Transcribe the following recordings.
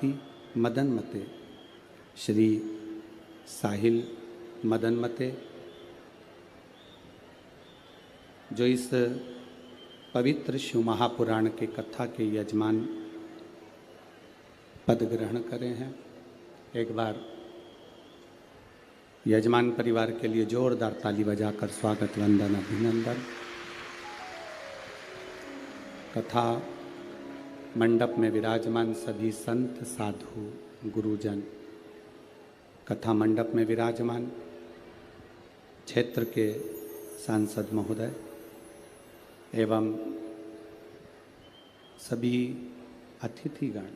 भारती मदन मते, श्री साहिल मदन मते, जो इस पवित्र शिव महापुराण के कथा के यजमान पद ग्रहण करे हैं। एक बार यजमान परिवार के लिए जोरदार ताली बजाकर स्वागत वंदन अभिनंदन। कथा मंडप में विराजमान सभी संत साधु गुरुजन, कथा मंडप में विराजमान क्षेत्र के सांसद महोदय एवं सभी अतिथिगण,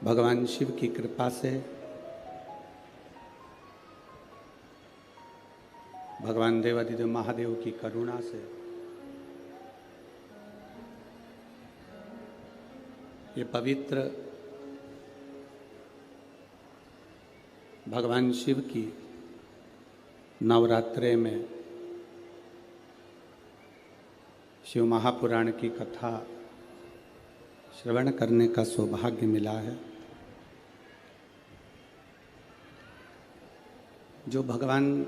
भगवान शिव की कृपा से, भगवान देवादिदेव महादेव की करुणा से ये पवित्र भगवान शिव की नवरात्रे में शिव महापुराण की कथा श्रवण करने का सौभाग्य मिला है। जो भगवान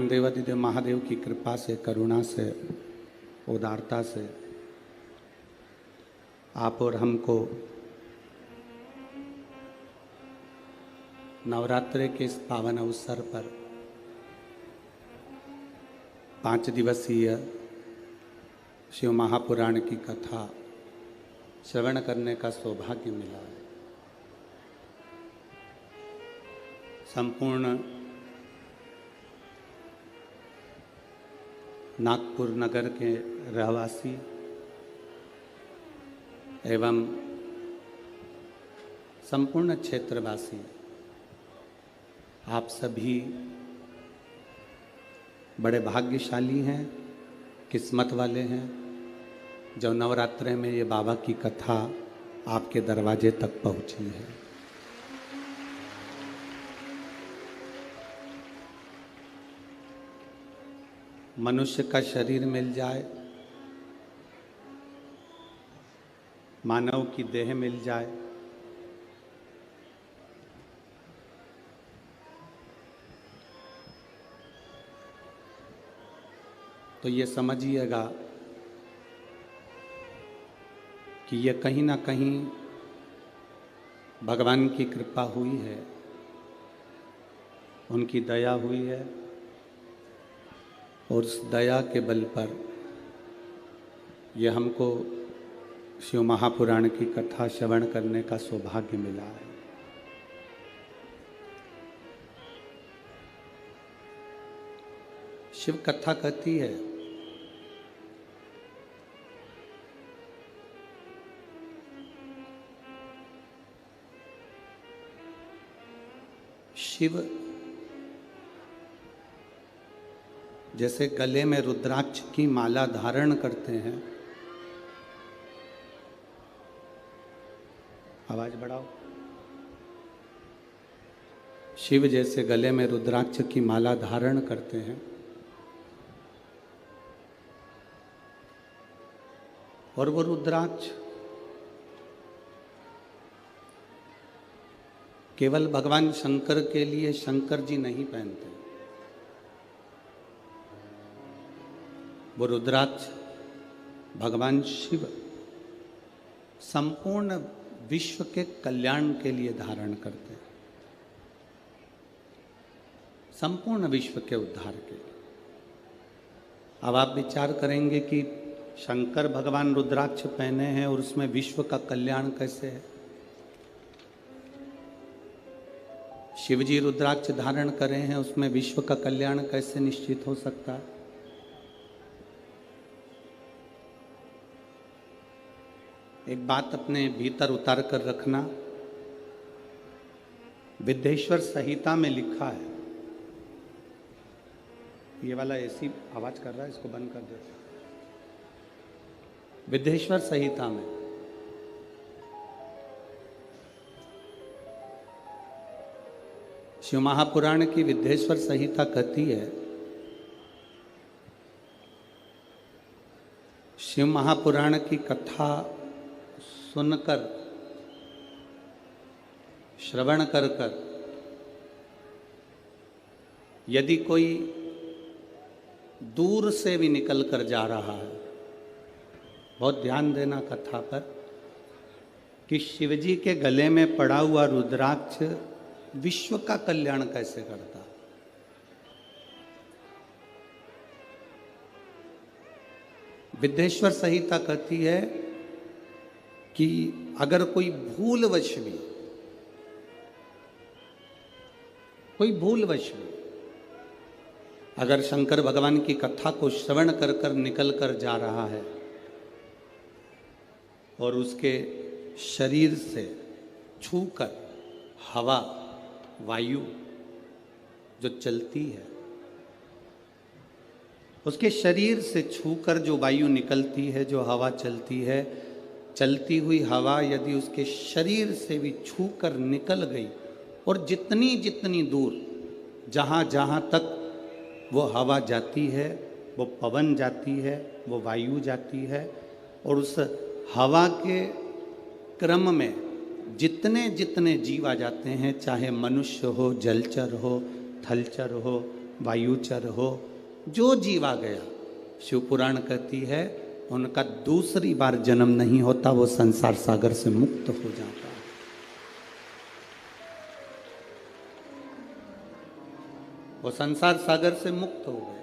देवादिदेव महादेव की कृपा से, करुणा से, उदारता से आप और हमको नवरात्रे के इस पावन अवसर पर 5 दिवसीय शिव महापुराण की कथा श्रवण करने का सौभाग्य मिला है। संपूर्ण नागपुर नगर के रहवासी एवं संपूर्ण क्षेत्रवासी, आप सभी बड़े भाग्यशाली हैं, किस्मत वाले हैं, जो नवरात्रे में ये बाबा की कथा आपके दरवाजे तक पहुंची है। मनुष्य का शरीर मिल जाए, मानव की देह मिल जाए, तो ये समझिएगा कि ये कहीं ना कहीं भगवान की कृपा हुई है, उनकी दया हुई है, और उस दया के बल पर ये हमको शिव महापुराण की कथा श्रवण करने का सौभाग्य मिला है। शिव कथा कहती है शिव जैसे गले में रुद्राक्ष की माला धारण करते हैं, आवाज बढ़ाओ, शिव जैसे गले में रुद्राक्ष की माला धारण करते हैं और वो रुद्राक्ष केवल भगवान शंकर के लिए शंकर जी नहीं पहनते, वो रुद्राक्ष भगवान शिव संपूर्ण विश्व के कल्याण के लिए धारण करते हैं, संपूर्ण विश्व के उद्धार के लिए। अब आप विचार करेंगे कि शंकर भगवान रुद्राक्ष पहने हैं और उसमें विश्व का कल्याण कैसे है? शिव जी रुद्राक्ष धारण करे हैं, उसमें विश्व का कल्याण कैसे निश्चित हो सकता है? एक बात अपने भीतर उतार कर रखना, विद्येश्वर संहिता में लिखा है, ये वाला ऐसी आवाज कर रहा है, इसको बंद कर दो। विद्येश्वर संहिता में शिव महापुराण की विद्येश्वर संहिता कहती है, शिव महापुराण की कथा सुनकर, श्रवण कर कर यदि कोई दूर से भी निकल कर जा रहा है, बहुत ध्यान देना कथा पर, कि शिवजी के गले में पड़ा हुआ रुद्राक्ष विश्व का कल्याण कैसे करता है। विद्येश्वर संहिता कहती है कि अगर कोई भूलवश भी अगर शंकर भगवान की कथा को श्रवण कर कर निकल कर जा रहा है और उसके शरीर से छूकर हवा, वायु जो चलती है, उसके शरीर से छूकर जो वायु निकलती है, जो हवा चलती है, चलती हुई हवा यदि उसके शरीर से भी छूकर निकल गई और जितनी जितनी दूर, जहाँ जहाँ तक वो हवा जाती है, वो पवन जाती है, वो वायु जाती है, और उस हवा के क्रम में जितने जितने जीव आ जाते हैं, चाहे मनुष्य हो, जलचर हो, थलचर हो, वायुचर हो, जो जीव आ गया, शिव पुराण कहती है उनका दूसरी बार जन्म नहीं होता, वो संसार सागर से मुक्त हो जाता है। वो संसार सागर से मुक्त हो गए।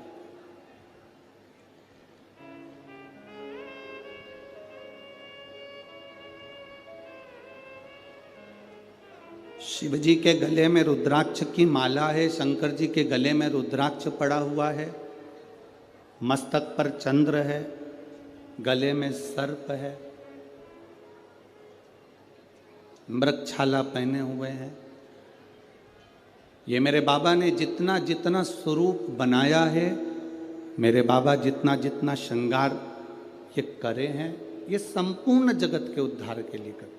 शिव जी के गले में रुद्राक्ष की माला है, शंकर जी के गले में रुद्राक्ष पड़ा हुआ है, मस्तक पर चंद्र है, गले में सर्प है, मृगछाला पहने हुए हैं। ये मेरे बाबा ने जितना जितना स्वरूप बनाया है, मेरे बाबा जितना जितना श्रृंगार ये करे हैं, ये संपूर्ण जगत के उद्धार के लिए करे।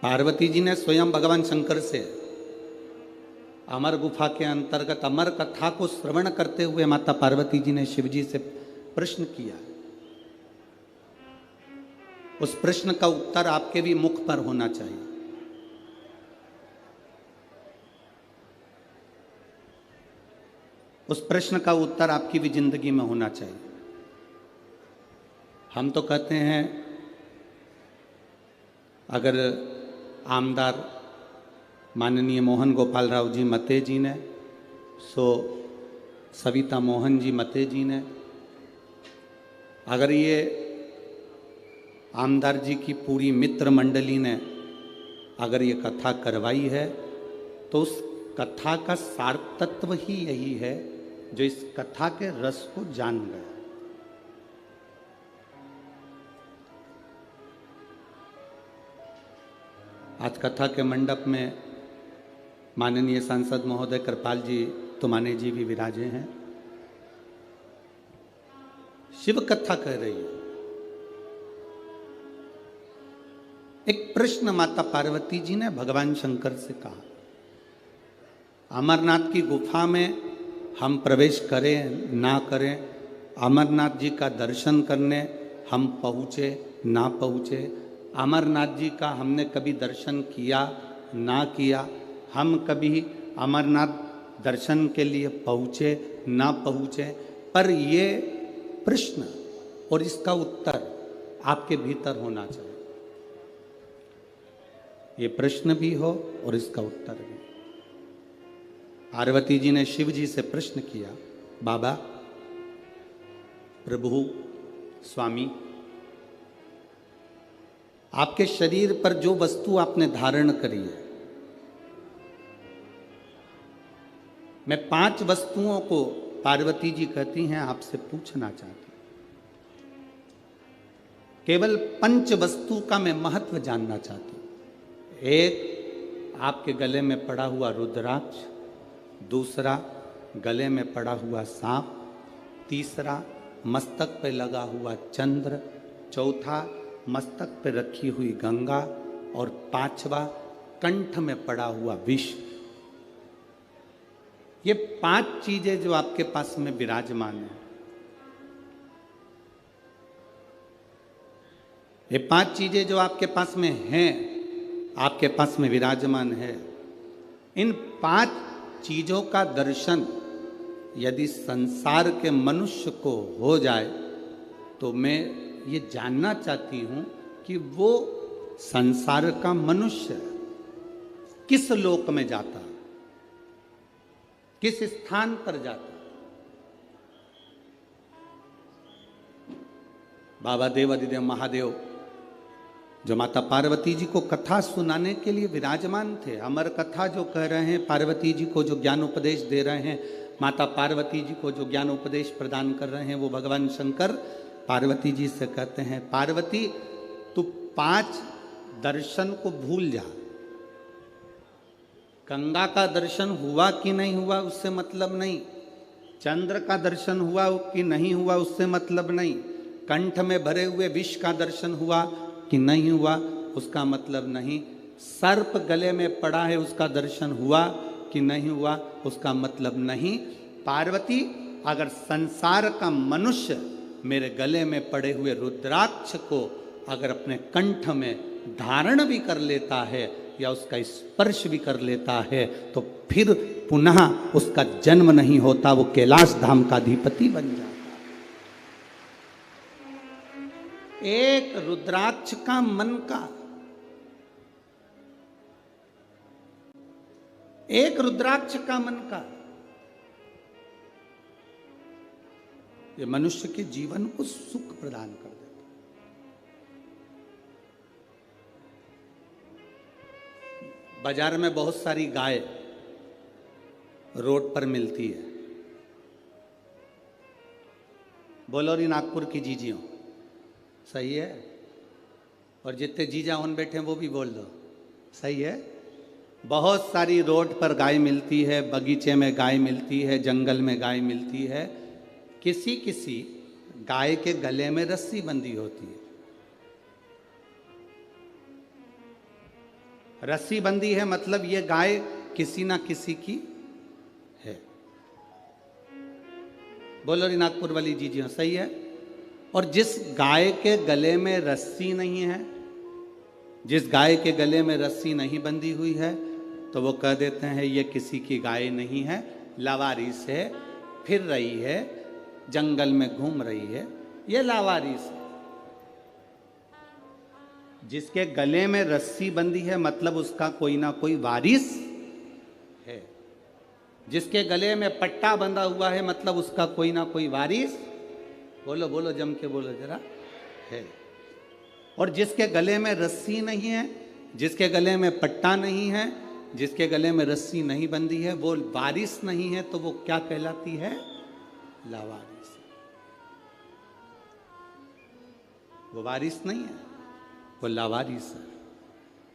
पार्वती जी ने स्वयं भगवान शंकर से अमर गुफा के अंतर्गत अमर कथा को श्रवण करते हुए माता पार्वती जी ने शिव जी से प्रश्न किया। उस प्रश्न का उत्तर आपके भी मुख पर होना चाहिए। उस प्रश्न का उत्तर आपकी भी जिंदगी में होना चाहिए। हम तो कहते हैं अगर आमदार माननीय मोहन गोपाल राव जी मते जी ने, सो सविता मोहन जी मते जी ने, अगर ये आमदार जी की पूरी मित्र मंडली ने अगर ये कथा करवाई है, तो उस कथा का सार तत्व ही यही है जो इस कथा के रस को जान गया। आज कथा के मंडप में माननीय सांसद महोदय कृपाल जी तुमाने जी भी विराजे हैं। शिव कथा कह रही है। एक प्रश्न माता पार्वती जी ने भगवान शंकर से कहा, अमरनाथ की गुफा में हम प्रवेश करें ना करें, अमरनाथ जी का दर्शन करने हम पहुँचे ना पहुँचे, अमरनाथ जी का हमने कभी दर्शन किया ना किया, हम कभी अमरनाथ दर्शन के लिए पहुँचे ना पहुँचे, पर ये प्रश्न और इसका उत्तर आपके भीतर होना चाहिए। ये प्रश्न भी हो और इसका उत्तर भी। पार्वती जी ने शिव जी से प्रश्न किया, बाबा, प्रभु, स्वामी, आपके शरीर पर जो वस्तु आपने धारण करी है, मैं 5 वस्तुओं को, पार्वती जी कहती हैं, आपसे पूछना चाहती हूं। केवल 5 वस्तु का मैं महत्व जानना चाहती हूं। एक, आपके गले में पड़ा हुआ रुद्राक्ष, दूसरा गले में पड़ा हुआ सांप, तीसरा मस्तक पे लगा हुआ चंद्र, चौथा मस्तक पे रखी हुई गंगा, और पांचवा कंठ में पड़ा हुआ विष। ये 5 चीजें जो आपके पास में विराजमान है, ये 5 चीजें जो आपके पास में हैं, आपके पास में विराजमान है, इन 5 चीजों का दर्शन यदि संसार के मनुष्य को हो जाए तो मैं ये जानना चाहती हूं कि वो संसार का मनुष्य किस लोक में जाता, किस स्थान पर जाता। बाबा देवादिदेव महादेव जो माता पार्वती जी को कथा सुनाने के लिए विराजमान थे, अमर कथा जो कह रहे हैं, पार्वती जी को जो ज्ञान उपदेश दे रहे हैं, माता पार्वती जी को जो ज्ञान उपदेश प्रदान कर रहे हैं, वो भगवान शंकर पार्वती जी से कहते हैं, पार्वती तू 5 दर्शन को भूल जा। गंगा का दर्शन हुआ कि नहीं हुआ उससे मतलब नहीं, चंद्र का दर्शन हुआ कि नहीं हुआ उससे मतलब नहीं, कंठ में भरे हुए विष का दर्शन हुआ कि नहीं हुआ उसका मतलब नहीं, सर्प गले में पड़ा है उसका दर्शन हुआ कि नहीं हुआ उसका मतलब नहीं। पार्वती, अगर संसार का मनुष्य मेरे गले में पड़े हुए रुद्राक्ष को अगर अपने कंठ में धारण भी कर लेता है या उसका स्पर्श भी कर लेता है तो फिर पुनः उसका जन्म नहीं होता, वो कैलाश धाम का अधिपति बन जाता। एक रुद्राक्ष का मन का, एक रुद्राक्ष का मन का, ये मनुष्य के जीवन को सुख प्रदान कर देता। बाजार में बहुत सारी गाय रोड पर मिलती है, बोलो री नागपुर की जीजियों, सही है? और जितने जीजा उन बैठे हैं वो भी बोल दो, सही है? बहुत सारी रोड पर गाय मिलती है, बगीचे में गाय मिलती है, जंगल में गाय मिलती है। किसी किसी गाय के गले में रस्सी बंधी होती है, रस्सी बंधी है मतलब ये गाय किसी ना किसी की है। बोलो री नागपुर वाली जीजियों, सही है? और जिस गाय के गले में रस्सी नहीं है, जिस गाय के गले में रस्सी नहीं बंधी हुई है, तो वो कह देते हैं ये किसी की गाय नहीं है, लावारिस है, फिर रही है, जंगल में घूम रही है, ये लावारिस है। जिसके गले में रस्सी बंधी है मतलब उसका कोई ना कोई वारिस है। जिसके गले में पट्टा बंधा हुआ है मतलब उसका कोई ना कोई वारिस, बोलो बोलो जम के बोलो जरा, है। और जिसके गले में रस्सी नहीं है, जिसके गले में पट्टा नहीं है, जिसके गले में रस्सी नहीं बंधी है, वो वारिस नहीं है, तो वो क्या कहलाती है? लावारिस। वो वारिस नहीं है, वो लावारिस है।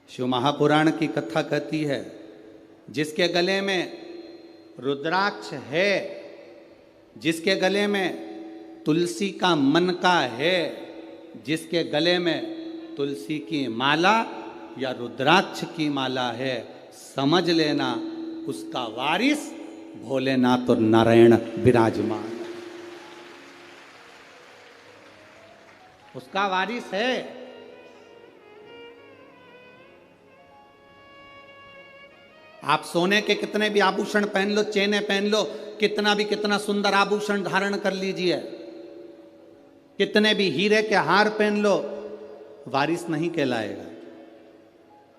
शिव महापुराण की कथा कहती है, जिसके गले में रुद्राक्ष है, जिसके गले में तुलसी का मन का है, जिसके गले में तुलसी की माला या रुद्राक्ष की माला है, समझ लेना उसका वारिस भोलेनाथ और नारायण विराजमान, उसका वारिस है। आप सोने के कितने भी आभूषण पहन लो, चेनें पहन लो, कितना सुंदर आभूषण धारण कर लीजिए, कितने भी हीरे के हार पहन लो, वारिस नहीं कहलाएगा।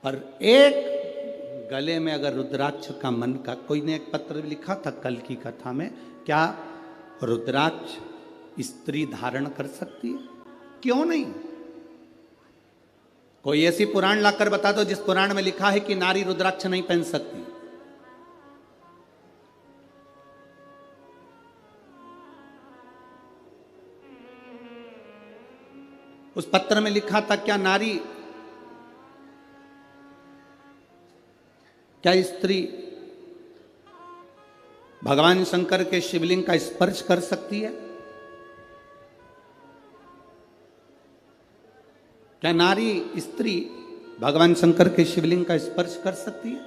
पर एक गले में अगर रुद्राक्ष का मन का, कोई ने एक पत्र लिखा था कल की कथा में, क्या रुद्राक्ष स्त्री धारण कर सकती है? क्यों नहीं? कोई ऐसी पुराण लाकर बता दो जिस पुराण में लिखा है कि नारी रुद्राक्ष नहीं पहन सकती। उस पत्र में लिखा था क्या नारी, क्या स्त्री भगवान शंकर के शिवलिंग का स्पर्श कर सकती है? क्या नारी स्त्री भगवान शंकर के शिवलिंग का स्पर्श कर सकती है?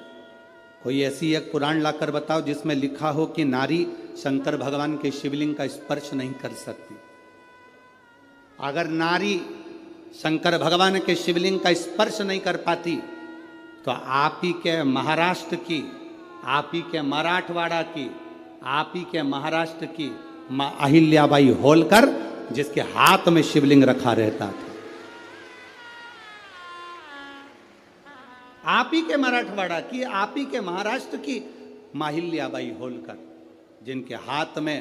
कोई ऐसी एक पुराण लाकर बताओ जिसमें लिखा हो कि नारी शंकर भगवान के शिवलिंग का स्पर्श नहीं कर सकती। अगर नारी शंकर भगवान के शिवलिंग का स्पर्श नहीं कर पाती तो आप ही के महाराष्ट्र की, आप ही के मराठवाड़ा की, आप ही के महाराष्ट्र की मां अहिल्याबाई होलकर, जिसके हाथ में शिवलिंग रखा रहता था, आप ही के मराठवाड़ा की, आप ही के महाराष्ट्र की मां अहिल्याबाई होलकर, जिनके हाथ में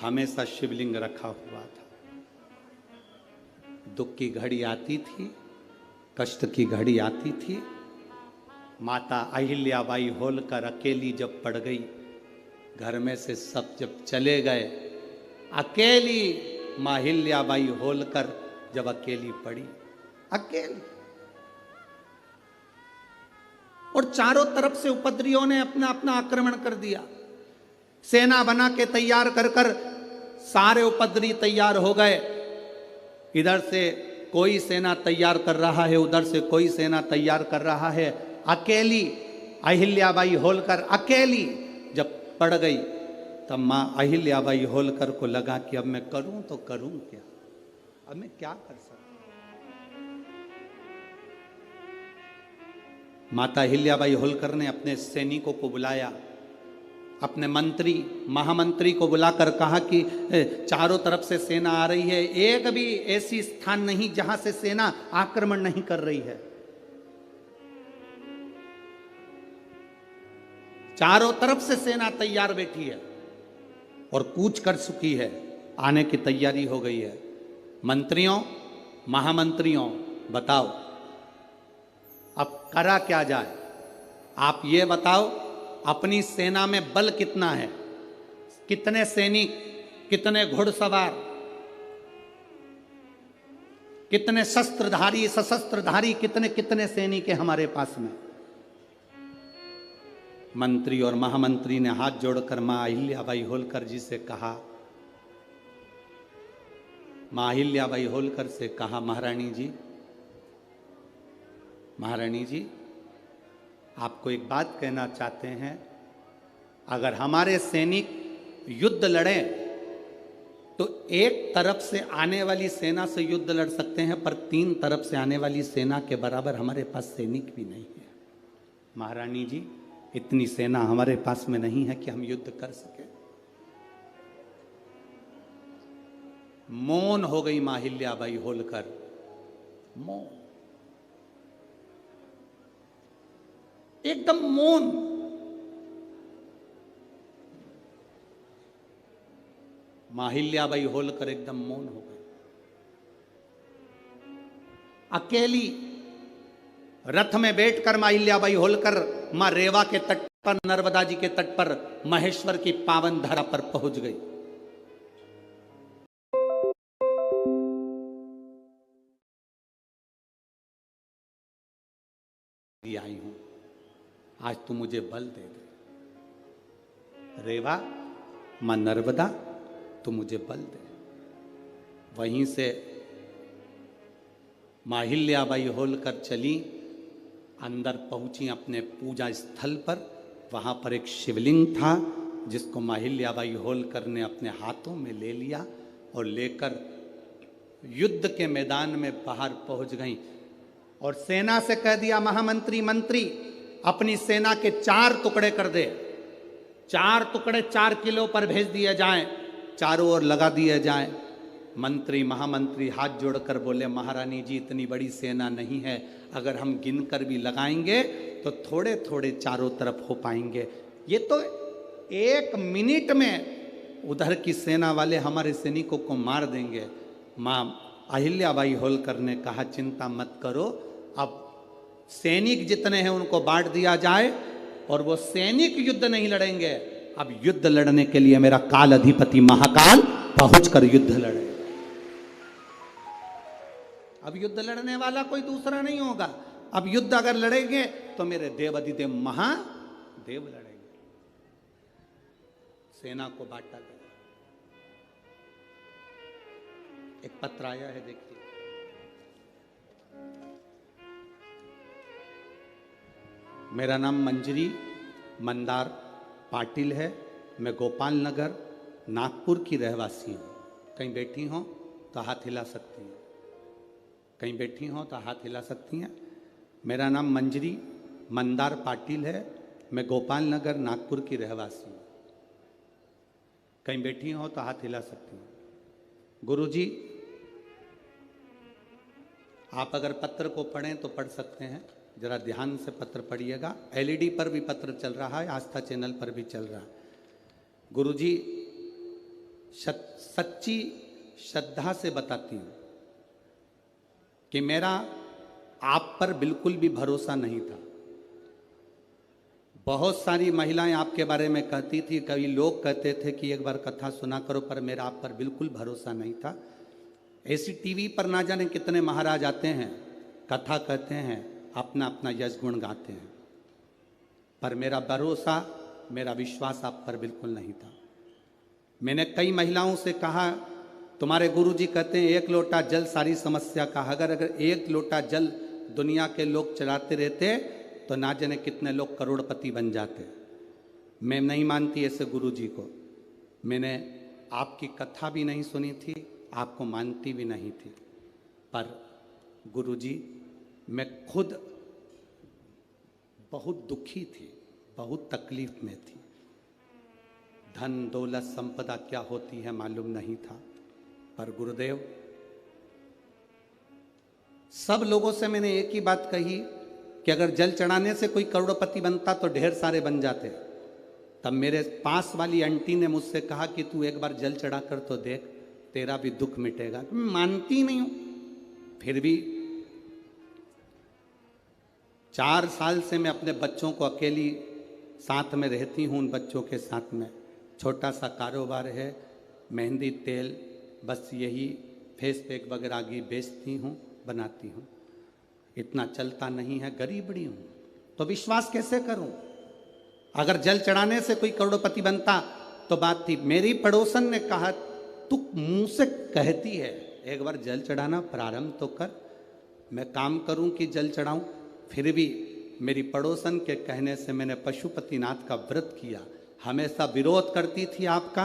हमेशा शिवलिंग रखा हुआ था। दुख की घड़ी आती थी, कष्ट की घड़ी आती थी, माता अहिल्याबाई होलकर अकेली जब पड़ गई, घर में से सब जब चले गए, अकेली मां अहिल्याबाई होलकर जब अकेली पड़ी, अकेली, और चारों तरफ से उपद्रवियों ने अपना अपना आक्रमण कर दिया। सेना बना के तैयार कर कर सारे उपद्रवी तैयार हो गए। इधर से कोई सेना तैयार कर रहा है, उधर से कोई सेना तैयार कर रहा है। अकेली अहिल्याबाई होलकर अकेली जब पड़ गई, तब मां अहिल्याबाई होलकर को लगा कि अब मैं करूं तो करूं क्या, अब मैं क्या कर सकता। माता अहिल्याबाई होलकर ने अपने सैनिकों को बुलाया, अपने मंत्री महामंत्री को बुलाकर कहा कि चारों तरफ से सेना आ रही है, एक भी ऐसी स्थान नहीं जहां से सेना आक्रमण नहीं कर रही है। चारों तरफ से सेना तैयार बैठी है और कूच कर चुकी है, आने की तैयारी हो गई है। मंत्रियों, महामंत्रियों, बताओ अब करा क्या जाए? आप ये बताओ, अपनी सेना में बल कितना है, कितने सैनिक, कितने घुड़सवार, कितने शस्त्रधारी सशस्त्रधारी, कितने कितने सैनिक है हमारे पास में। मंत्री और महामंत्री ने हाथ जोड़कर मां अहिल्याबाई होलकर जी से कहा, मां अहिल्याबाई होलकर से कहा, महारानी जी, महारानी जी, आपको एक बात कहना चाहते हैं, अगर हमारे सैनिक युद्ध लड़ें तो एक तरफ से आने वाली सेना से युद्ध लड़ सकते हैं, पर 3 तरफ से आने वाली सेना के बराबर हमारे पास सैनिक भी नहीं है। महारानी जी, इतनी सेना हमारे पास में नहीं है कि हम युद्ध कर सके। मौन हो गई मां अहिल्याबाई होलकर, मौन, एकदम मौन। मां अहिल्याबाई होलकर एकदम मौन हो गई। अकेली रथ में बैठकर मां अहिल्याबाई होलकर मां रेवा के तट पर, नर्मदा जी के तट पर, महेश्वर की पावन धरा पर पहुंच गई। आई हूं, आज तू मुझे बल दे दे। रेवा, मां नर्मदा, तू मुझे बल दे। वहीं से मां अहिल्याबाई होलकर चली, अंदर पहुंची अपने पूजा स्थल पर। वहां पर एक शिवलिंग था जिसको मां अहिल्याबाई होलकर ने अपने हाथों में ले लिया और लेकर युद्ध के मैदान में बाहर पहुंच गई और सेना से कह दिया, महामंत्री, मंत्री, अपनी सेना के 4 टुकड़े कर दे, 4 टुकड़े 4 किलो पर भेज दिए जाएं, चारों ओर लगा दिए जाएं। मंत्री महामंत्री हाथ जोड़कर बोले, महारानी जी, इतनी बड़ी सेना नहीं है, अगर हम गिनकर भी लगाएंगे तो थोड़े थोड़े चारों तरफ हो पाएंगे, ये तो 1 मिनट में उधर की सेना वाले हमारे सैनिकों को मार देंगे। मां अहिल्याबाई होलकर ने कहा, चिंता मत करो, अब सैनिक जितने हैं उनको बांट दिया जाए, और वो सैनिक युद्ध नहीं लड़ेंगे, अब युद्ध लड़ने के लिए मेरा काल अधिपति महाकाल पहुंचकर युद्ध लड़े। अब युद्ध लड़ने वाला कोई दूसरा नहीं होगा, अब युद्ध अगर लड़ेंगे तो मेरे देव अधिदेव महादेव लड़ेंगे। सेना को बांटा गया। एक पत्र आया है, देखिए। मेरा नाम मंजरी मंदार पाटिल है। मैं गोपाल नगर नागपुर की रहवासी हूँ। कहीं बैठी हों तो हाथ हिला सकती हैं, कहीं बैठी हों तो हाथ हिला सकती हैं। मेरा नाम मंजरी मंदार पाटिल है। मैं गोपाल नगर नागपुर की रहवासी हूँ। कहीं बैठी हों तो हाथ हिला सकती हैं। गुरुजी, आप अगर पत्र को पढ़ें तो पढ़ सकते हैं, जरा ध्यान से पत्र पढ़िएगा। एलईडी पर भी पत्र चल रहा है, आस्था चैनल पर भी चल रहा है। गुरुजी, सच्ची श्रद्धा से बताती हूँ कि मेरा आप पर बिल्कुल भी भरोसा नहीं था। बहुत सारी महिलाएं आपके बारे में कहती थी, कई लोग कहते थे कि एक बार कथा सुना करो, पर मेरा आप पर बिल्कुल भरोसा नहीं था। ऐसी टीवी पर ना जाने कितने महाराज आते हैं, कथा कहते हैं, अपना अपना यश गुण गाते हैं, पर मेरा भरोसा, मेरा विश्वास आप पर बिल्कुल नहीं था। मैंने कई महिलाओं से कहा, तुम्हारे गुरुजी कहते हैं एक लोटा जल सारी समस्या का। अगर एक लोटा जल दुनिया के लोग चलाते रहते तो ना जाने कितने लोग करोड़पति बन जाते। मैं नहीं मानती ऐसे गुरुजी को। मैंने आपकी कथा भी नहीं सुनी थी, आपको मानती भी नहीं थी, पर गुरुजी मैं खुद बहुत दुखी थी, बहुत तकलीफ में थी। धन दौलत संपदा क्या होती है मालूम नहीं था, पर गुरुदेव, सब लोगों से मैंने एक ही बात कही कि अगर जल चढ़ाने से कोई करोड़पति बनता तो ढेर सारे बन जाते। तब मेरे पास वाली आंटी ने मुझसे कहा कि तू एक बार जल चढ़ा कर तो देख, तेरा भी दुख मिटेगा। मैं मानती नहीं हूं, फिर भी 4 साल से मैं अपने बच्चों को अकेली साथ में रहती हूं। उन बच्चों के साथ में छोटा सा कारोबार है, मेहंदी तेल, बस यही फेस पैक वगैरह की बेचती हूँ, बनाती हूँ। इतना चलता नहीं है, गरीबड़ी हूँ, तो विश्वास कैसे करूँ? अगर जल चढ़ाने से कोई करोड़पति बनता तो बात थी। मेरी पड़ोसन ने कहा, तू मुंह से कहती है, एक बार जल चढ़ाना प्रारंभ तो कर। मैं काम करूं कि जल चढ़ाऊं? फिर भी मेरी पड़ोसन के कहने से मैंने पशुपतिनाथ का व्रत किया। हमेशा विरोध करती थी आपका,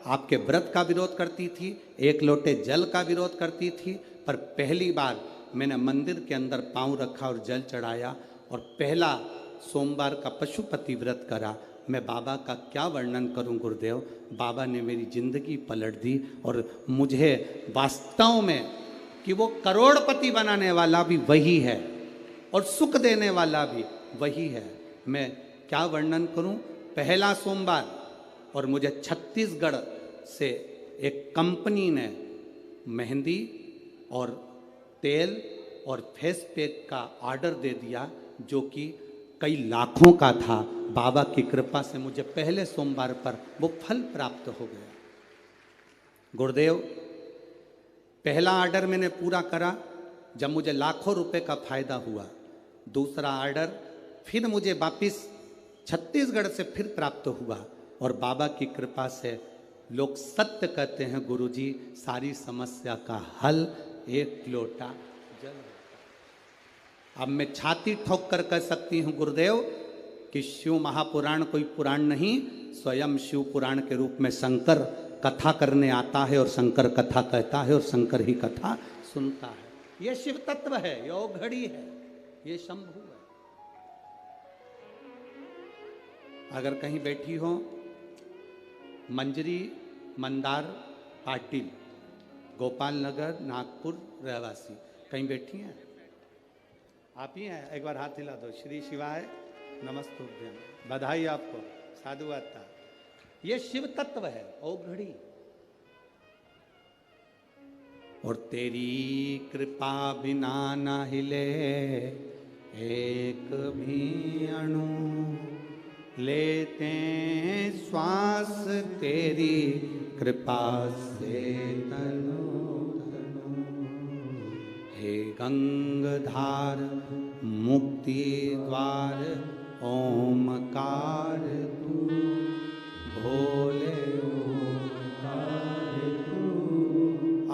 आपके व्रत का विरोध करती थी, एक लोटे जल का विरोध करती थी, पर पहली बार मैंने मंदिर के अंदर पांव रखा और जल चढ़ाया और पहला सोमवार का पशुपति व्रत करा। मैं बाबा का क्या वर्णन करूं गुरुदेव। बाबा ने मेरी जिंदगी पलट दी और मुझे वास्तव में कि वो करोड़पति बनाने वाला भी वही है और सुख देने वाला भी वही है। मैं क्या वर्णन करूं। पहला सोमवार, और मुझे छत्तीसगढ़ से एक कंपनी ने मेहंदी और तेल और फेस पैक का ऑर्डर दे दिया, जो कि कई लाखों का था। बाबा की कृपा से मुझे पहले सोमवार पर वो फल प्राप्त हो गया। गुरुदेव, पहला ऑर्डर मैंने पूरा करा जब मुझे लाखों रुपए का फायदा हुआ। दूसरा ऑर्डर फिर मुझे वापिस छत्तीसगढ़ से फिर प्राप्त हुआ और बाबा की कृपा से लोग सत्य कहते हैं गुरुजी, सारी समस्या का हल एक लोटा जल। अब मैं छाती ठोक कर कह सकती हूँ गुरुदेव कि शिव महापुराण कोई पुराण नहीं, स्वयं शिव पुराण के रूप में शंकर कथा करने आता है और शंकर कथा कहता है और शंकर ही कथा सुनता है। ये शिव तत्व है, ये औघड़ी है, ये शंभु है। अगर कहीं बैठी हो, मंजरी मंदार पाटिल, गोपाल नगर नागपुर रहवासी, कहीं बैठी हैं? आप ही हैं? एक बार हाथ हिला दो। श्री शिवाय नमस्तुभ्यम, बधाई आपको, साधुवाता। ये शिव तत्व है, औघड़ी। और तेरी कृपा बिना न हिले एक भी अणु, लेते श्वास तेरी कृपा से तनु तनु। हे गंगाधार मुक्ति द्वार ओमकार तू, भोले ओमकार तू।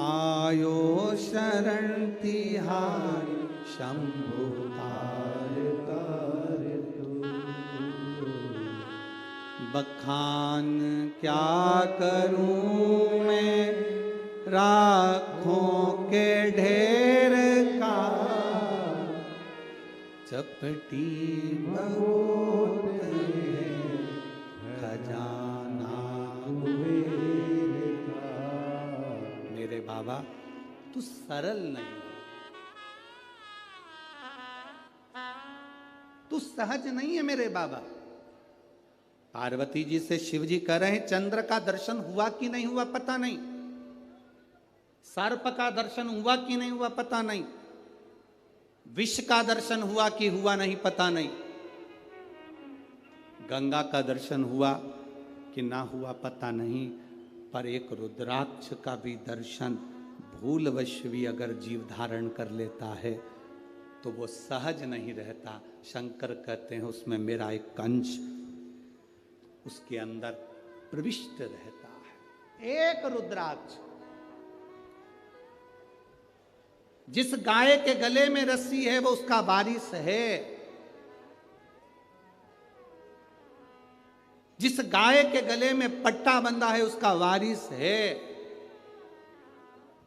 आयो शरण तिहारी शंभु तार तार तू। बखान क्या करूं मैं राखों के ढेर का, चपटी बहुत है खजाना कुबेर का। मेरे बाबा तू सरल नहीं, तू सहज नहीं है मेरे बाबा। पार्वती जी से शिव जी कह रहे हैं चंद्र का दर्शन हुआ कि नहीं हुआ पता नहीं, सर्प का दर्शन हुआ कि नहीं हुआ पता नहीं, विष का दर्शन हुआ कि हुआ नहीं पता नहीं, गंगा का दर्शन हुआ कि ना हुआ पता नहीं, पर एक रुद्राक्ष का भी दर्शन भूलवश भी अगर जीव धारण कर लेता है तो वो सहज नहीं रहता। शंकर कहते हैं उसमें मेरा एक अंश उसके अंदर प्रविष्ट रहता है। एक रुद्राक्ष, जिस गाय के गले में रस्सी है वो उसका वारिस है, जिस गाय के गले में पट्टा बंधा है उसका वारिस है।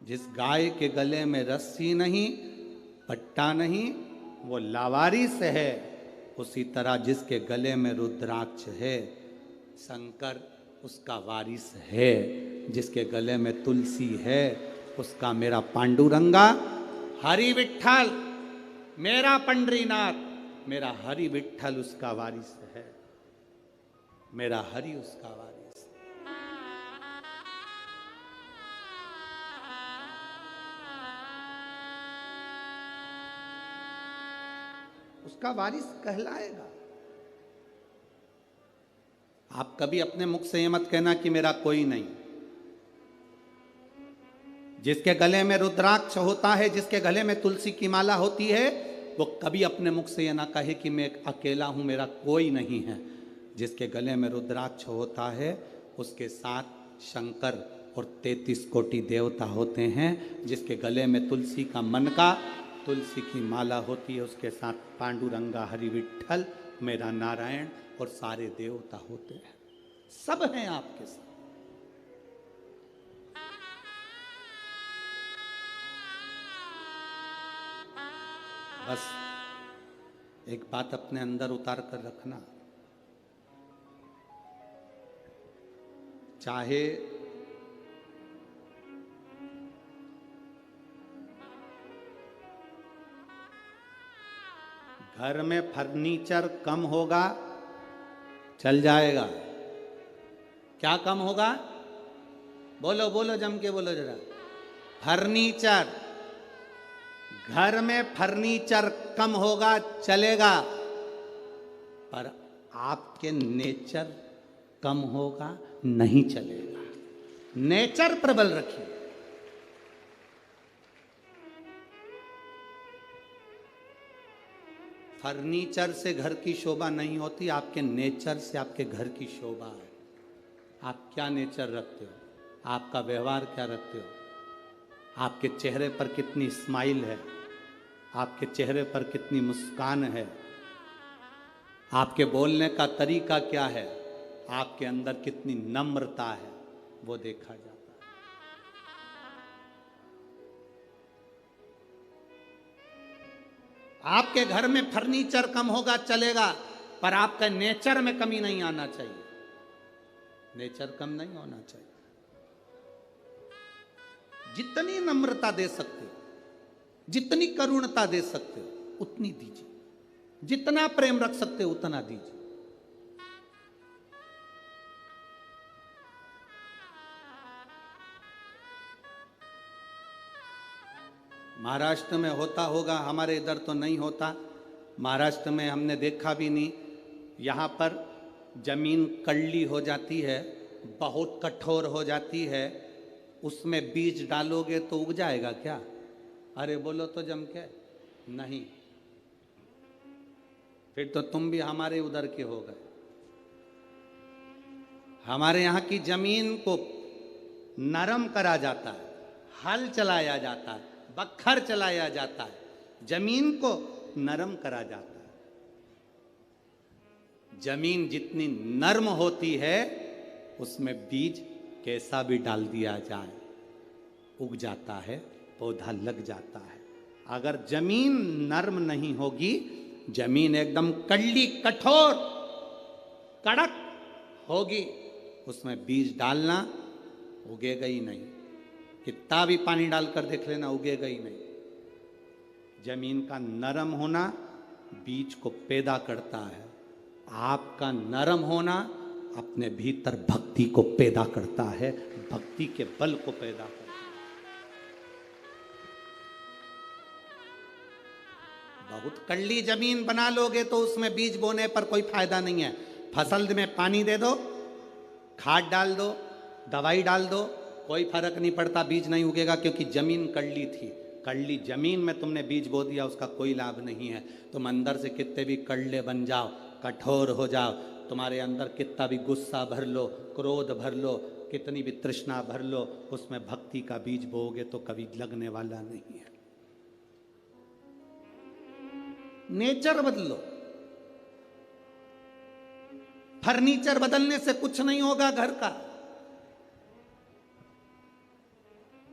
जिस गाय के गले में रस्सी नहीं पट्टा नहीं वो लावारिस है। उसी तरह जिसके गले में रुद्राक्ष है शंकर उसका वारिस है, जिसके गले में तुलसी है उसका मेरा पांडुरंगा हरि विठ्ठल, मेरा पंडरीनाथ, मेरा हरि विठ्ठल उसका वारिस है, मेरा हरि उसका वारिस। उसका वारिस कहलाएगा। आप कभी अपने मुख से ये मत कहना कि मेरा कोई नहीं। जिसके गले में रुद्राक्ष होता है, जिसके गले में तुलसी की माला होती है, वो कभी अपने मुख से ये ना कहे कि मैं अकेला हूं, मेरा कोई नहीं है। जिसके गले में रुद्राक्ष होता है उसके साथ शंकर और 33 कोटि देवता होते हैं। जिसके गले में तुलसी का मन का तुलसी की माला होती है उसके साथ पांडुरंगा हरि विठ्ठल मेरा नारायण और सारे देवता होते हैं, सब हैं आपके साथ। बस एक बात अपने अंदर उतार कर रखना, चाहे घर में फर्नीचर कम होगा चल जाएगा। क्या कम होगा? बोलो बोलो, जम के बोलो जरा। फर्नीचर, घर में फर्नीचर कम होगा चलेगा, पर आपके नेचर कम होगा नहीं चलेगा। नेचर प्रबल रखिए। फर्नीचर से घर की शोभा नहीं होती, आपके नेचर से आपके घर की शोभा है। आप क्या नेचर रखते हो, आपका व्यवहार क्या रखते हो, आपके चेहरे पर कितनी स्माइल है, आपके चेहरे पर कितनी मुस्कान है, आपके बोलने का तरीका क्या है, आपके अंदर कितनी नम्रता है, वो देखा जाता है। आपके घर में फर्नीचर कम होगा चलेगा, पर आपका नेचर में कमी नहीं आना चाहिए। नेचर कम नहीं होना चाहिए। जितनी नम्रता दे सकते हो, जितनी करुणता दे सकते हो उतनी दीजिए, जितना प्रेम रख सकते हो उतना दीजिए। महाराष्ट्र में होता होगा, हमारे इधर तो नहीं होता। महाराष्ट्र में हमने देखा भी नहीं। यहाँ पर जमीन कड़ली हो जाती है, बहुत कठोर हो जाती है, उसमें बीज डालोगे तो उग जाएगा क्या? अरे बोलो तो जम के नहीं। फिर तो तुम भी हमारे उधर के हो गए। हमारे यहाँ की जमीन को नरम करा जाता है, हल चलाया जाता है, बखर चलाया जाता है, जमीन को नरम करा जाता है। जमीन जितनी नर्म होती है उसमें बीज कैसा भी डाल दिया जाए उग जाता है, पौधा लग जाता है। अगर जमीन नर्म नहीं होगी, जमीन एकदम कड़ी कठोर कड़क होगी, उसमें बीज डालना उगेगा ही नहीं। कितना भी पानी डालकर देख लेना, उगेगा ही नहीं। जमीन का नरम होना बीज को पैदा करता है। आपका नरम होना अपने भीतर भक्ति को पैदा करता है, भक्ति के बल को पैदा करता है। बहुत कड़ी जमीन बना लोगे तो उसमें बीज बोने पर कोई फायदा नहीं है। फसल में पानी दे दो, खाद डाल दो, दवाई डाल दो, कोई फर्क नहीं पड़ता, बीज नहीं उगेगा, क्योंकि जमीन कड़ली थी। कड़ली जमीन में तुमने बीज बो दिया, उसका कोई लाभ नहीं है। तुम अंदर से कितने भी कड़ले बन जाओ, कठोर हो जाओ, तुम्हारे अंदर कितना भी गुस्सा भर लो, क्रोध भर लो, कितनी भी तृष्णा भर लो, उसमें भक्ति का बीज बोओगे तो कभी लगने वाला नहीं है। नेचर बदलो। फर्नीचर बदलने से कुछ नहीं होगा घर का।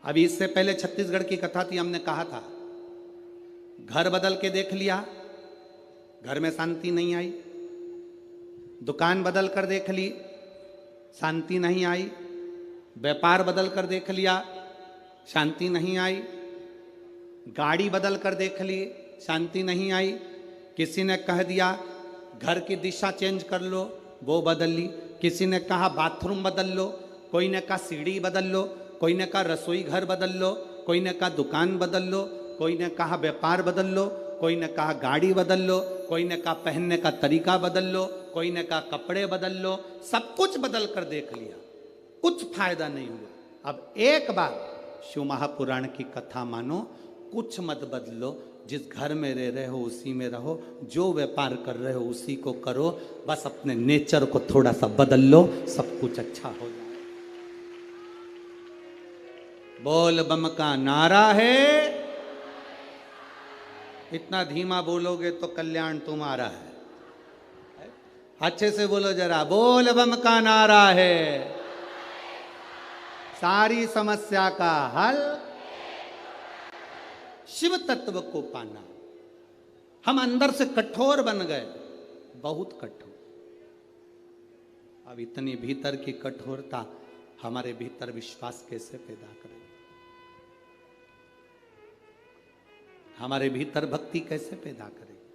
अभी इससे पहले छत्तीसगढ़ की कथा थी, हमने कहा था घर बदल के देख लिया, घर में शांति नहीं आई। दुकान बदल कर देख ली, शांति नहीं आई। व्यापार बदल कर देख लिया, शांति नहीं आई। गाड़ी बदल कर देख ली, शांति नहीं आई। किसी ने कह दिया घर की दिशा चेंज कर लो, वो बदल ली। किसी ने कहा बाथरूम बदल लो, कोई ने कहा सीढ़ी बदल लो, कोई ने कहा रसोई घर बदल लो, कोई ने कहा दुकान बदल लो, कोई ने कहा व्यापार बदल लो, कोई ने कहा गाड़ी बदल लो, कोई ने कहा पहनने का तरीका बदल लो, कोई ने कहा कपड़े बदल लो। सब कुछ बदल कर देख लिया, कुछ फायदा नहीं हुआ। अब एक बार शिव महापुराण की कथा मानो, कुछ मत बदलो। जिस घर में रह रहे हो उसी में रहो, जो व्यापार कर रहे हो उसी को करो, बस अपने नेचर को थोड़ा सा बदल लो, सब कुछ अच्छा हो जाए। बोल बम का नारा है, इतना धीमा बोलोगे तो कल्याण तुम्हारा है। अच्छे से बोलो जरा, बोल बम का नारा है, सारी समस्या का हल शिव तत्व को पाना। हम अंदर से कठोर बन गए, बहुत कठोर। अब इतनी भीतर की कठोरता हमारे भीतर विश्वास कैसे पैदा करेगी? हमारे भीतर भक्ति कैसे पैदा करेगी?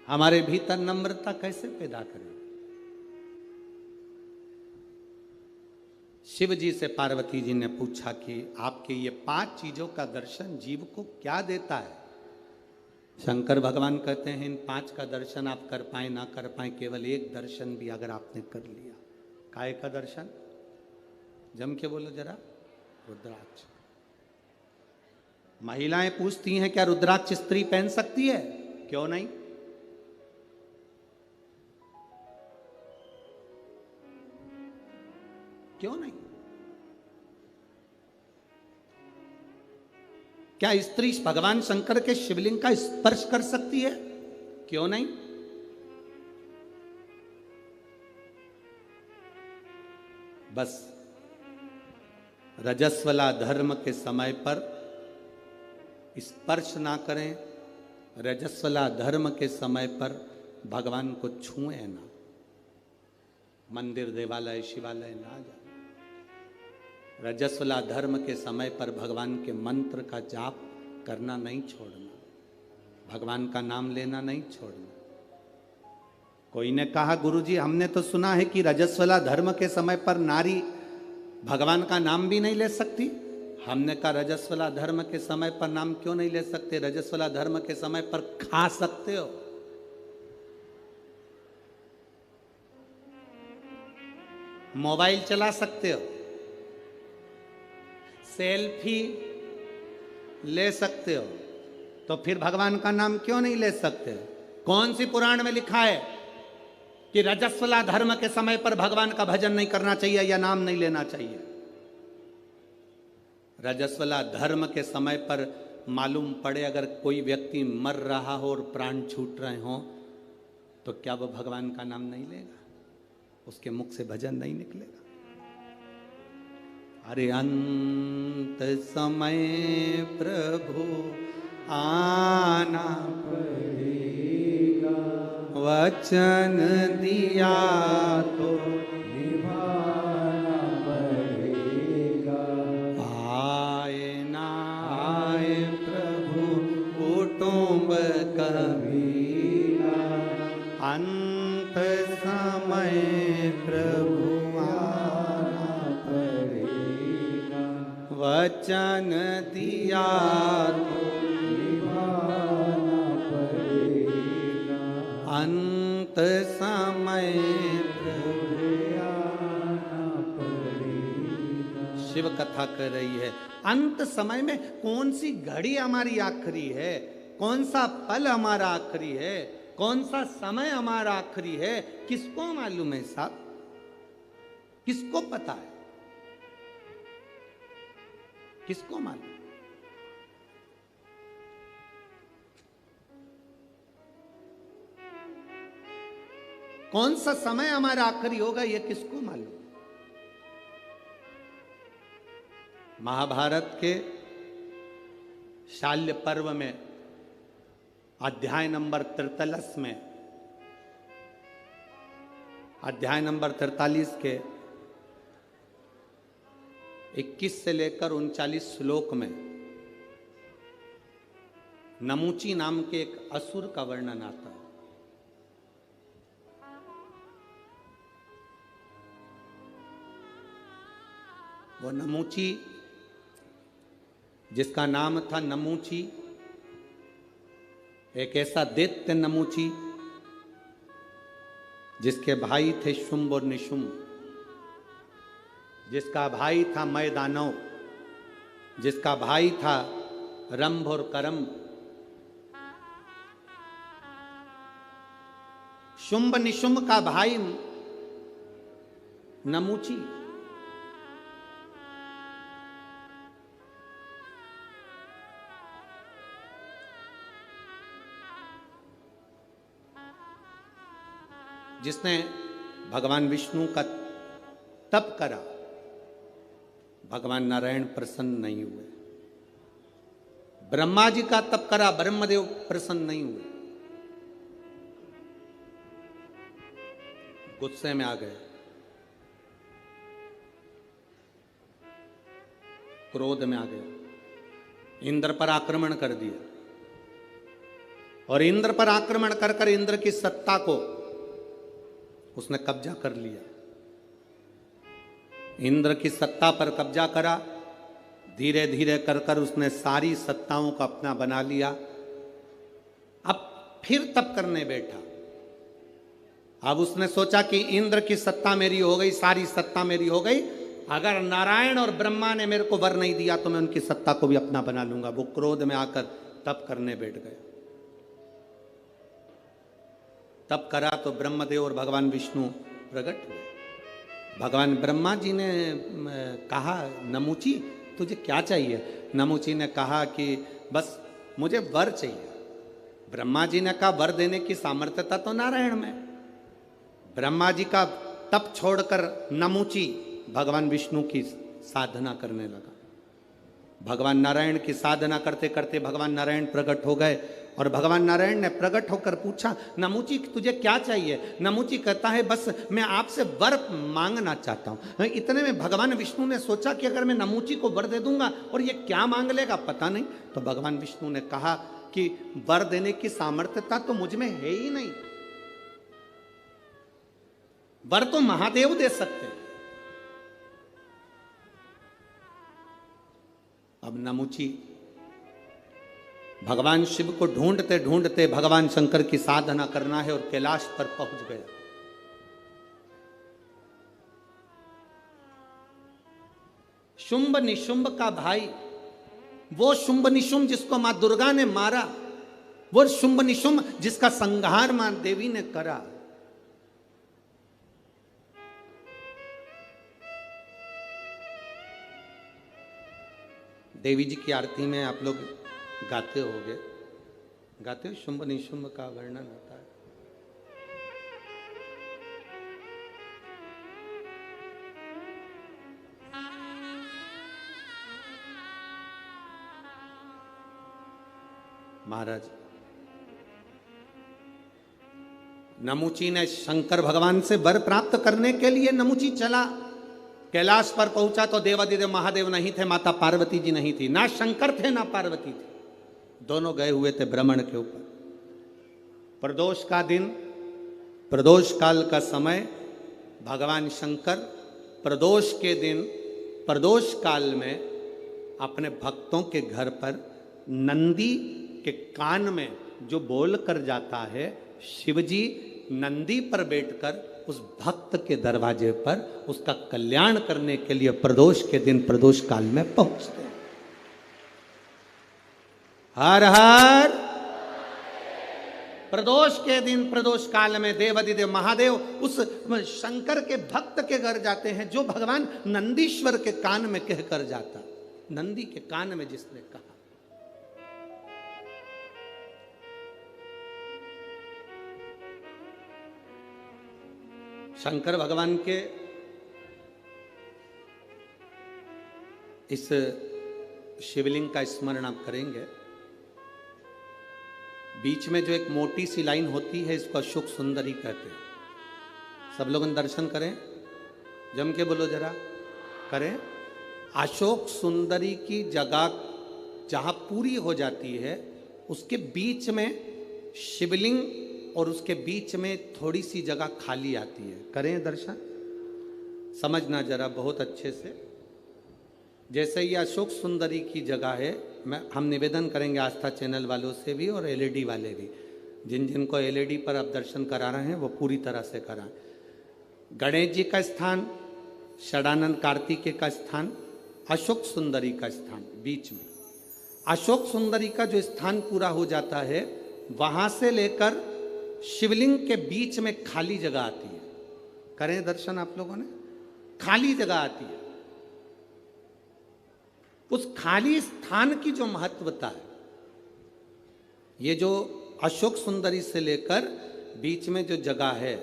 हमारे भीतर नम्रता कैसे पैदा करेगी? शिव जी से पार्वती जी ने पूछा कि आपके ये 5 चीजों का दर्शन जीव को क्या देता है? शंकर भगवान कहते हैं इन 5 का दर्शन आप कर पाए ना कर पाए, केवल एक दर्शन भी अगर आपने कर लिया। काय का दर्शन? जम के बोलो जरा, रुद्राक्ष। महिलाएं पूछती हैं क्या रुद्राक्ष स्त्री पहन सकती है? क्यों नहीं? क्यों नहीं? क्या स्त्री भगवान शंकर के शिवलिंग का स्पर्श कर सकती है? क्यों नहीं? बस रजस्वला धर्म के समय पर स्पर्श ना करें, रजस्वला धर्म के समय पर भगवान को छुएं ना, मंदिर देवालय शिवालय ना जाए। रजस्वला धर्म के समय पर भगवान के मंत्र का जाप करना नहीं छोड़ना, भगवान का नाम लेना नहीं छोड़ना। कोई ने कहा गुरुजी हमने तो सुना है कि रजस्वला धर्म के समय पर नारी भगवान का नाम भी नहीं ले सकती। हमने कहा रजस्वला धर्म के समय पर नाम क्यों नहीं ले सकते? रजस्वला धर्म के समय पर खा सकते हो, मोबाइल चला सकते हो, सेल्फी ले सकते हो, तो फिर भगवान का नाम क्यों नहीं ले सकते? कौन सी पुराण में लिखा है कि रजस्वला धर्म के समय पर भगवान का भजन नहीं करना चाहिए या नाम नहीं लेना चाहिए? रजस्वला धर्म के समय पर मालूम पड़े अगर कोई व्यक्ति मर रहा हो और प्राण छूट रहे हो तो क्या वो भगवान का नाम नहीं लेगा? उसके मुख से भजन नहीं निकलेगा? अरे अंत समय प्रभु आना पड़ेगा, वचन दिया तो निभाना पड़ेगा। आए ना आए प्रभु कुटुंब कबीरा, अंत समय प्रभु आना पड़ेगा, वचन दिया तो निभाना पड़ेगा। अंत समय प्रभु आना पड़ेगा। शिव कथा कर रही है, अंत समय में कौन सी घड़ी हमारी आखिरी है, कौन सा पल हमारा आखिरी है, कौन सा समय हमारा आखिरी है, किसको मालूम है साहब? किसको पता है? किसको मालूम? कौन सा समय हमारा आखिरी होगा, यह किसको मालूम? महाभारत के शाल्य पर्व में अध्याय नंबर 43 में, अध्याय नंबर 43 के 21 से लेकर 39 श्लोक में नमूची नाम के एक असुर का वर्णन आता है। वो नमूची, जिसका नाम था नमूची, एक ऐसा दैत्य नमूची जिसके भाई थे शुंभ और निशुंभ, जिसका भाई था मैदानव, जिसका भाई था रंभ और करम। शुंभ निशुंभ का भाई नमूची, जिसने भगवान विष्णु का तप करा, भगवान नारायण प्रसन्न नहीं हुए। ब्रह्मा जी का तप करा, ब्रह्मदेव प्रसन्न नहीं हुए, गुस्से में आ गए, क्रोध में आ गए, इंद्र पर आक्रमण कर दिया। और इंद्र पर आक्रमण कर कर इंद्र की सत्ता को उसने कब्जा कर लिया। इंद्र की सत्ता पर कब्जा करा, धीरे धीरे कर कर उसने सारी सत्ताओं को अपना बना लिया। अब फिर तप करने बैठा। अब उसने सोचा कि इंद्र की सत्ता मेरी हो गई, सारी सत्ता मेरी हो गई, अगर नारायण और ब्रह्मा ने मेरे को वर नहीं दिया तो मैं उनकी सत्ता को भी अपना बना लूंगा। वो क्रोध में आकर तप करने बैठ गए। तप करा तो ब्रह्मदेव और भगवान विष्णु प्रकट हुए। भगवान ब्रह्मा जी ने कहा, नमूची तुझे क्या चाहिए? नमूची ने कहा कि बस मुझे वर चाहिए। ब्रह्मा जी ने कहा वर देने की सामर्थ्यता तो नारायण में। ब्रह्मा जी का तप छोड़कर नमूची भगवान विष्णु की साधना करने लगा। भगवान नारायण की साधना करते करते भगवान नारायण प्रकट हो गए और भगवान नारायण ने प्रकट होकर पूछा, नमूची तुझे क्या चाहिए? नमूची कहता है बस मैं आपसे वर मांगना चाहता हूँ। इतने में भगवान विष्णु ने सोचा कि अगर मैं नमूची को वर दे दूंगा और ये क्या मांग लेगा पता नहीं। तो भगवान विष्णु ने कहा कि वर देने की सामर्थ्यता तो मुझ में है ही नहीं, वर तो महादेव दे सकते हैं। अब नमूची भगवान शिव को ढूंढते ढूंढते भगवान शंकर की साधना करना है और कैलाश पर पहुंच गया। शुंभ निशुंभ का भाई, वो शुंभ निशुंभ जिसको मां दुर्गा ने मारा, वो शुंभ निशुंभ जिसका संहार मां देवी ने करा। देवी जी की आरती में आप लोग गाते होंगे, गाते हो, शुंभ निशुंभ का वर्णन होता है। महाराज नमुची ने शंकर भगवान से वर प्राप्त करने के लिए नमुची चला, कैलाश पर पहुंचा तो देवादिदेव महादेव नहीं थे, माता पार्वती जी नहीं थी, ना शंकर थे ना पार्वती थे, दोनों गए हुए थे भ्रमण के ऊपर। प्रदोष का दिन, प्रदोष काल का समय, भगवान शंकर प्रदोष के दिन प्रदोष काल में अपने भक्तों के घर पर नंदी के कान में जो बोल कर जाता है, शिवजी नंदी पर बैठकर उस भक्त के दरवाजे पर उसका कल्याण करने के लिए प्रदोष के दिन प्रदोष काल में पहुंचते हैं। हर हर प्रदोष के दिन प्रदोष काल में देवादिदेव महादेव उस शंकर के भक्त के घर जाते हैं, जो भगवान नंदीश्वर के कान में कहकर जाता, नंदी के कान में जिसने कहा। शंकर भगवान के इस शिवलिंग का स्मरण आप करेंगे। बीच में जो एक मोटी सी लाइन होती है, इसको अशोक सुंदरी कहते हैं। सब लोग दर्शन करें, जम के बोलो जरा, करें। अशोक सुंदरी की जगह जहां पूरी हो जाती है, उसके बीच में शिवलिंग और उसके बीच में थोड़ी सी जगह खाली आती है। करें दर्शन, समझना जरा बहुत अच्छे से। जैसे ये अशोक सुंदरी की जगह है, हम निवेदन करेंगे आस्था चैनल वालों से भी और एलईडी वाले भी, जिन जिनको एलईडी पर आप दर्शन करा रहे हैं वो पूरी तरह से कराएं। गणेश जी का स्थान, षडानंद कार्तिकेय का स्थान, अशोक सुंदरी का स्थान बीच में। अशोक सुंदरी का जो स्थान पूरा हो जाता है, वहां से लेकर शिवलिंग के बीच में खाली जगह आती है। करें दर्शन आप लोगों ने, खाली जगह आती है। उस खाली स्थान की जो महत्वता है, ये जो अशोक सुंदरी से लेकर बीच में जो जगह है,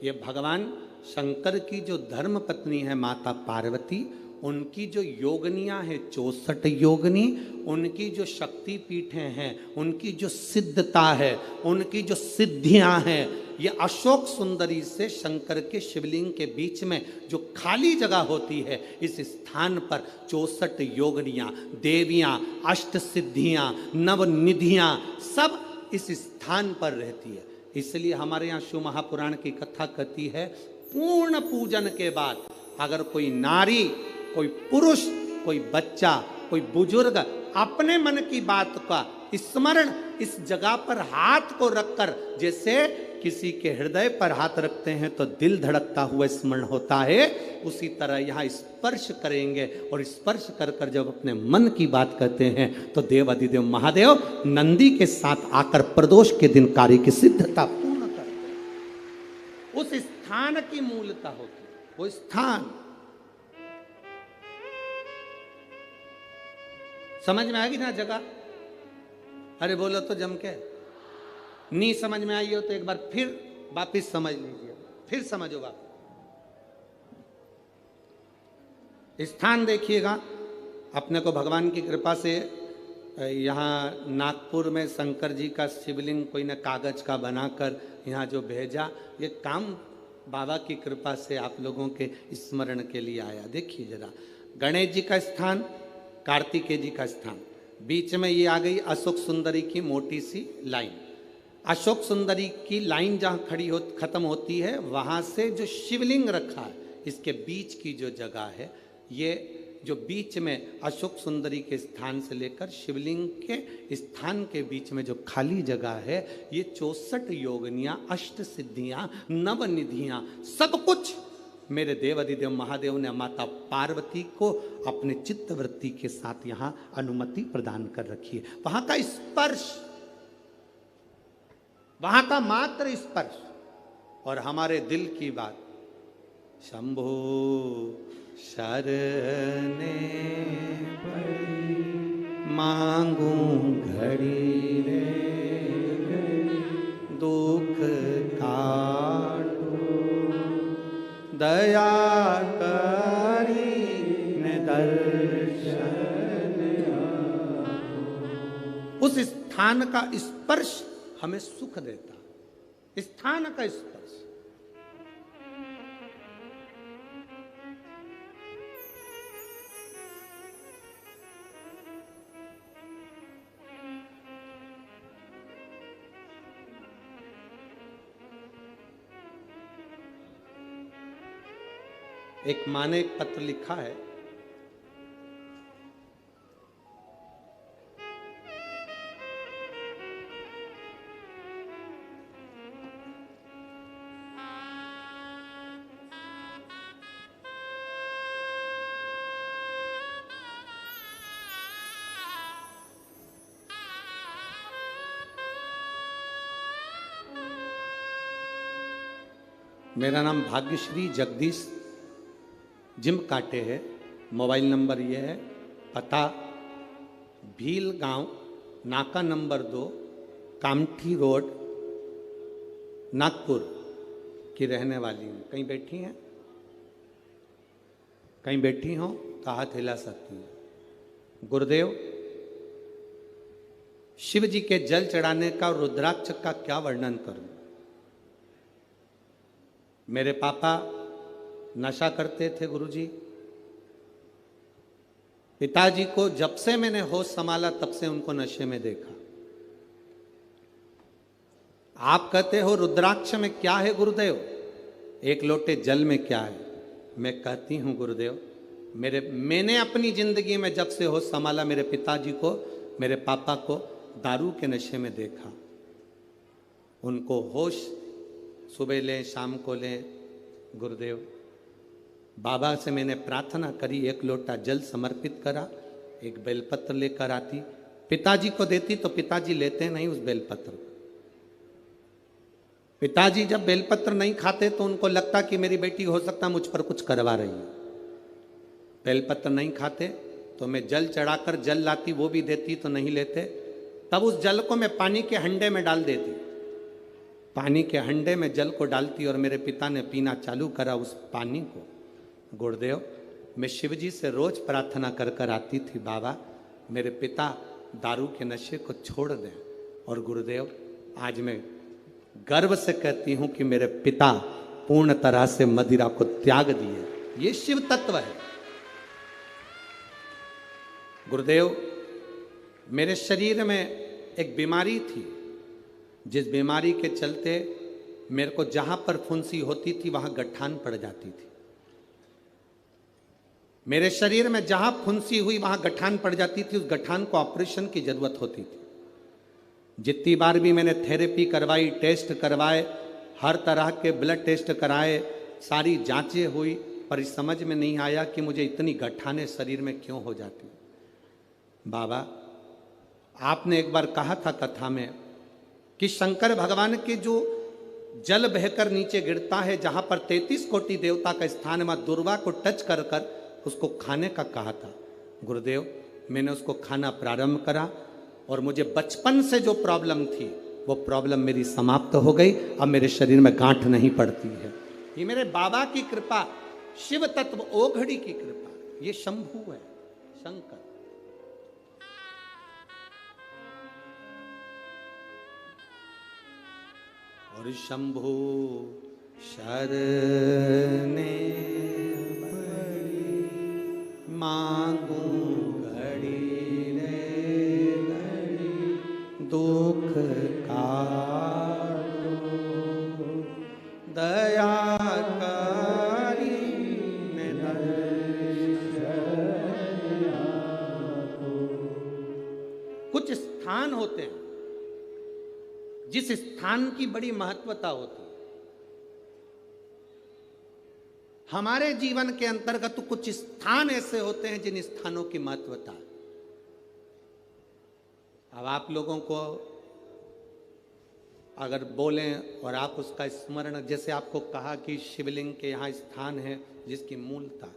ये भगवान शंकर की जो धर्म पत्नी है माता पार्वती, उनकी जो योगनियां हैं 64 योगनी, उनकी जो शक्ति पीठें हैं, उनकी जो सिद्धता है, उनकी जो सिद्धियां हैं, ये अशोक सुंदरी से शंकर के शिवलिंग के बीच में जो खाली जगह होती है, इस स्थान पर 64 योगनियां, देवियां, अष्ट सिद्धियां, नवनिधियां सब इस स्थान पर रहती है। इसलिए हमारे यहाँ शिव महापुराण की कथा कहती है, पूर्ण पूजन के बाद अगर कोई नारी, कोई पुरुष, कोई बच्चा, कोई बुजुर्ग अपने मन की बात का स्मरण इस जगह पर हाथ को रखकर, जैसे किसी के हृदय पर हाथ रखते हैं तो दिल धड़कता हुआ स्मरण होता है, उसी तरह यहाँ स्पर्श करेंगे और स्पर्श कर कर जब अपने मन की बात कहते हैं तो देवादिदेव महादेव नंदी के साथ आकर प्रदोष के दिन कार्य की सिद्धता पूर्ण करते हैं। उस स्थान की मूलता होती है, वो स्थान समझ में आएगी ना जगह। अरे बोलो तो जम के, नहीं समझ में आई हो तो एक बार फिर वापिस समझ लीजिए, फिर समझो वापिस। स्थान देखिएगा, अपने को भगवान की कृपा से यहाँ नागपुर में शंकर जी का शिवलिंग कोई ने कागज का बनाकर यहाँ जो भेजा, ये काम बाबा की कृपा से आप लोगों के स्मरण के लिए आया। देखिए जरा, गणेश जी का स्थान, कार्तिकेय जी का स्थान, बीच में ये आ गई अशोक सुंदरी की मोटी सी लाइन। अशोक सुंदरी की लाइन जहाँ खड़ी हो खत्म होती है, वहाँ से जो शिवलिंग रखा है, इसके बीच की जो जगह है, ये जो बीच में अशोक सुंदरी के स्थान से लेकर शिवलिंग के स्थान के बीच में जो खाली जगह है, ये 64 योगनियाँ, अष्ट सिद्धियाँ, नवनिधियाँ, सब कुछ मेरे देवादिदेव महादेव ने माता पार्वती को अपने चित्तवृत्ति के साथ यहाँ अनुमति प्रदान कर रखी है। वहां का स्पर्श, वहां का मात्र स्पर्श और हमारे दिल की बात, शंभो शरणे पड़ी मांगू घड़ी रे दुख काटो दया करी ने दर्शन। उस स्थान का स्पर्श हमें सुख देता, स्थान का स्पर्श। एक माँ ने एक पत्र लिखा है, मेरा नाम भाग्यश्री जगदीश जिम काटे है, मोबाइल नंबर ये है, पता भील गांव, नाका नंबर 2, कामठी रोड, नागपुर की रहने वाली हूँ। कहीं बैठी हैं? कहीं बैठी हो तो हाथ हिला सकती हैं। गुरुदेव, शिव जी के जल चढ़ाने का और रुद्राक्ष का क्या वर्णन करूं? मेरे पापा नशा करते थे गुरुजी। पिताजी को जब से मैंने होश संभाला तब से उनको नशे में देखा। आप कहते हो रुद्राक्ष में क्या है गुरुदेव, एक लोटे जल में क्या है? मैं कहती हूं गुरुदेव, मैंने अपनी जिंदगी में जब से होश संभाला मेरे पिताजी को, मेरे पापा को दारू के नशे में देखा। उनको होश सुबह लें शाम को लें। गुरुदेव, बाबा से मैंने प्रार्थना करी, एक लोटा जल समर्पित करा, एक बेलपत्र लेकर आती, पिताजी को देती तो पिताजी लेते नहीं उस बेलपत्र को। पिताजी जब बेलपत्र नहीं खाते तो उनको लगता कि मेरी बेटी हो सकता मुझ पर कुछ करवा रही है। बेलपत्र नहीं खाते तो मैं जल चढ़ाकर जल लाती, वो भी देती तो नहीं लेते। तब उस जल को मैं पानी के हंडे में डाल देती, पानी के हंडे में जल को डालती और मेरे पिता ने पीना चालू करा उस पानी को। गुरुदेव, मैं शिवजी से रोज प्रार्थना कर कर आती थी, बाबा मेरे पिता दारू के नशे को छोड़ दें। और गुरुदेव, आज मैं गर्व से कहती हूं कि मेरे पिता पूर्ण तरह से मदिरा को त्याग दिए। ये शिव तत्व है। गुरुदेव, मेरे शरीर में एक बीमारी थी, जिस बीमारी के चलते मेरे को जहां पर फुंसी होती थी वहां गठान पड़ जाती थी। मेरे शरीर में जहां फुंसी हुई वहां गठान पड़ जाती थी, उस गठान को ऑपरेशन की जरूरत होती थी। जितनी बार भी मैंने थेरेपी करवाई, टेस्ट करवाए, हर तरह के ब्लड टेस्ट कराए, सारी जांचें हुई, पर इस समझ में नहीं आया कि मुझे इतनी गठाने शरीर में क्यों हो जाती। बाबा, आपने एक बार कहा था कथा में कि शंकर भगवान के जो जल बहकर नीचे गिरता है, जहां पर 33 कोटि देवता का स्थान, मां दुर्गा को टच कर कर उसको खाने का कहा था। गुरुदेव, मैंने उसको खाना प्रारंभ करा और मुझे बचपन से जो प्रॉब्लम थी वो प्रॉब्लम मेरी समाप्त हो गई। अब मेरे शरीर में गांठ नहीं पड़ती है। ये मेरे बाबा की कृपा, शिव तत्व ओघड़ी की कृपा। ये शंभु है, शंकर। और शंभु शरणे मांगू घड़ी रे घड़ी, दुख काटो दया करी कुछ स्थान होते हैं जिस स्थान की बड़ी महत्वता होती है। हमारे जीवन के अंतर्गत कुछ स्थान ऐसे होते हैं जिन स्थानों की महत्वता है। अब आप लोगों को अगर बोलें और आप उसका स्मरण, जैसे आपको कहा कि शिवलिंग के यहाँ स्थान है जिसकी मूलता,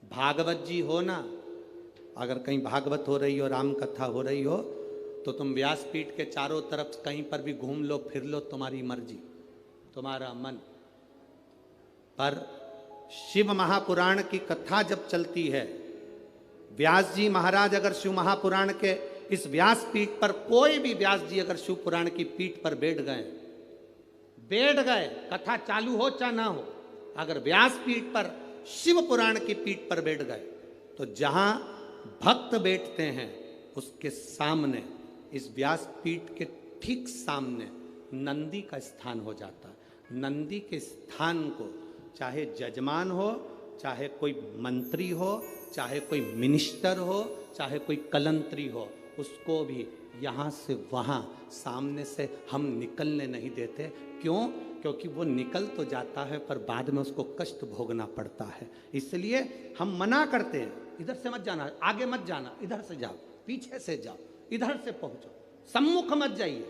भागवत जी हो ना, अगर कहीं भागवत हो रही हो, राम कथा हो रही हो, तो तुम व्यासपीठ के चारों तरफ कहीं पर भी घूम लो, फिर लो, तुम्हारी मर्जी, तुम्हारा मन। पर शिव महापुराण की कथा जब चलती है, व्यास जी महाराज अगर शिव महापुराण के इस व्यास पीठ पर कोई भी व्यास जी अगर शिव पुराण की पीठ पर बैठ गए, कथा चालू हो चाहे ना हो, अगर व्यास पीठ पर शिव पुराण की पीठ पर बैठ गए तो जहां भक्त बैठते हैं उसके सामने, इस व्यास पीठ के ठीक सामने नंदी का स्थान हो जाता है। नंदी के स्थान को चाहे जजमान हो, चाहे कोई मंत्री हो, चाहे कोई मिनिस्टर हो, चाहे कोई कलंत्री हो, उसको भी यहाँ से वहाँ सामने से हम निकलने नहीं देते। क्यों? क्योंकि वो निकल तो जाता है पर बाद में उसको कष्ट भोगना पड़ता है। इसलिए हम मना करते हैं, इधर से मत जाना, आगे मत जाना, इधर से जाओ, पीछे से जाओ, इधर से पहुंचो, सम्मुख मत जाइए।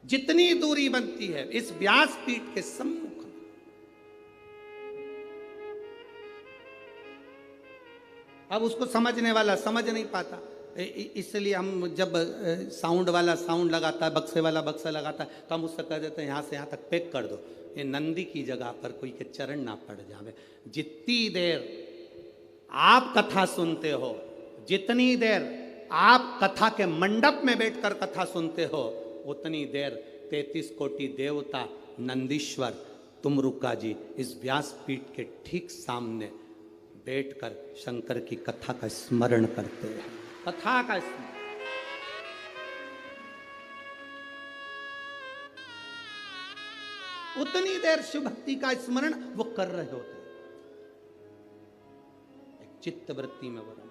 जितनी दूरी बनती है इस व्यास पीठ के सम्मुख में। अब उसको समझने वाला समझ नहीं पाता, इसलिए हम जब साउंड वाला साउंड लगाता है, बक्से वाला बक्सा लगाता है, तो हम उससे कह देते हैं यहाँ से यहाँ तक पैक कर दो, ये नंदी की जगह पर कोई के चरण ना पड़ जावे। जितनी देर आप कथा सुनते हो, जितनी देर आप कथा के मंडप में बैठकर कथा सुनते हो, उतनी देर 33 कोटि देवता नंदीश्वर तुमरुका जी इस व्यास पीठ के ठीक सामने बैठकर शंकर की कथा का स्मरण करते हैं। कथा का स्मरण, उतनी देर शिव भक्ति का स्मरण वो कर रहे होते हैं। एक चित्त वृत्ति में वर्णन,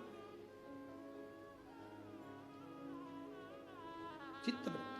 चित्त वृत्ति।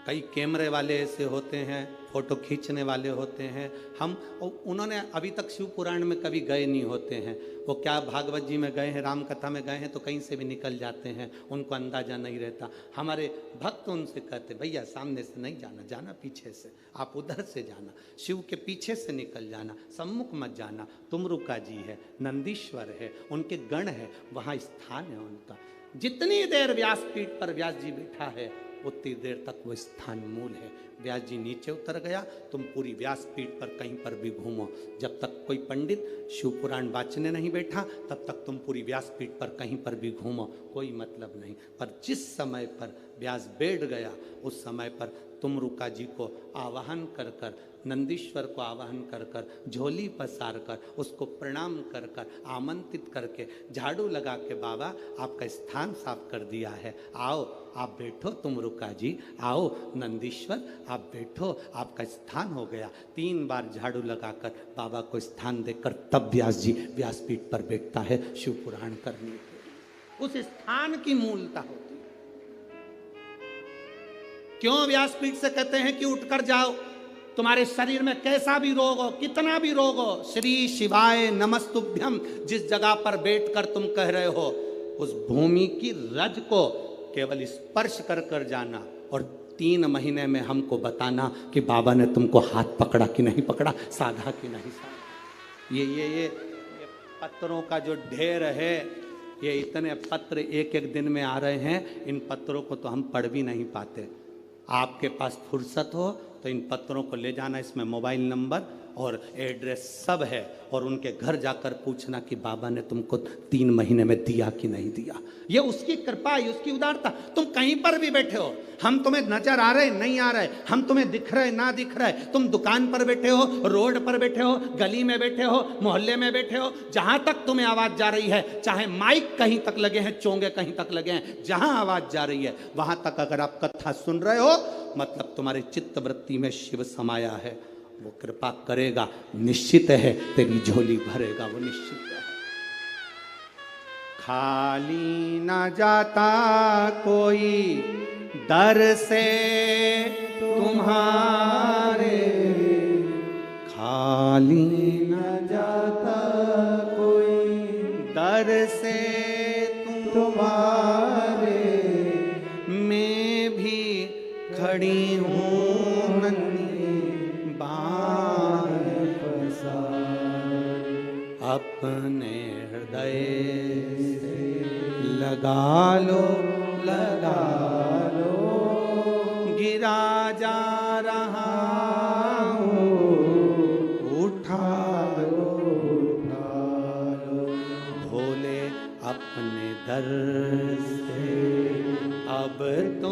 कई कैमरे वाले ऐसे होते हैं, फोटो खींचने वाले होते हैं, हम उन्होंने अभी तक शिव पुराण में कभी गए नहीं होते हैं। वो क्या भागवत जी में गए हैं, राम कथा में गए हैं तो कहीं से भी निकल जाते हैं, उनको अंदाजा नहीं रहता। हमारे भक्त उनसे कहते भैया सामने से नहीं जाना, जाना पीछे से, आप उधर से जाना, शिव के पीछे से निकल जाना, सम्मुख मत जाना। तुमरुका जी है, नंदीश्वर है, उनके गण है, वहाँ स्थान है उनका। जितनी देर व्यासपीठ पर व्यास जी बैठा है उतनी देर तक वो स्थान मूल है। व्यास जी नीचे उतर गया, तुम पूरी व्यासपीठ पर कहीं पर भी घूमो, जब तक कोई पंडित शिव पुराण वाचने नहीं बैठा तब तक तुम पूरी व्यासपीठ पर कहीं पर भी घूमो, कोई मतलब नहीं। पर जिस समय पर व्यास बैठ गया उस समय पर तुमरुका जी को आवाहन कर कर, नंदीश्वर को आवाहन कर कर, झोली पसार कर, उसको प्रणाम कर कर, आमंत्रित करके, झाड़ू लगा के, बाबा आपका स्थान साफ कर दिया है, आओ आप बैठो तुमरुका जी, आओ नंदीश्वर आप बैठो, आपका स्थान हो गया। 3 बार झाड़ू लगाकर बाबा को स्थान देकर तब व्यास जी व्यासपीठ पर बैठता है शिव पुराण करने के। उस स्थान की मूलता होती है। क्यों व्यासपीठ से कहते हैं कि उठकर जाओ, तुम्हारे शरीर में कैसा भी रोग हो, कितना भी रोग हो, श्री शिवाय नमस्तुभ्यम जिस जगह पर बैठकर तुम कह रहे हो, उस भूमि की रज को केवल स्पर्श कर कर जाना और 3 महीने में हमको बताना कि बाबा ने तुमको हाथ पकड़ा कि नहीं पकड़ा, साधा कि नहीं साधा। ये पत्रों का जो ढेर है, ये इतने पत्र एक एक दिन में आ रहे हैं, इन पत्रों को तो हम पढ़ भी नहीं पाते। आपके पास फुर्सत हो तो इन पत्रों को ले जाना, इसमें मोबाइल नंबर और एड्रेस सब है, और उनके घर जाकर पूछना कि बाबा ने तुमको 3 महीने में दिया कि नहीं दिया। ये उसकी कृपा है, उसकी उदारता। तुम कहीं पर भी बैठे हो, हम तुम्हें नजर आ रहे नहीं आ रहे, हम तुम्हें दिख रहे ना दिख रहे, तुम दुकान पर बैठे हो, रोड पर बैठे हो, गली में बैठे हो, मोहल्ले में बैठे हो, जहां तक तुम्हें आवाज जा रही है, चाहे माइक कहीं तक लगे हैं, चोंगे कहीं तक लगे हैं, जहां आवाज जा रही है वहां तक अगर आप कथा सुन रहे हो, मतलब तुम्हारे चित्त वृत्ति में शिव समाया है। वो कृपा करेगा, निश्चित है तेरी झोली भरेगा, वो निश्चित है। खाली न जाता कोई दर से तुम्हारे, खाली न जाता कोई दर से तुम्हारे, मैं भी खड़ी हूँ अपने हृदय से लगा लो, गिरा जा रहा हूँ, उठा लो, भोले अपने दर से, अब तो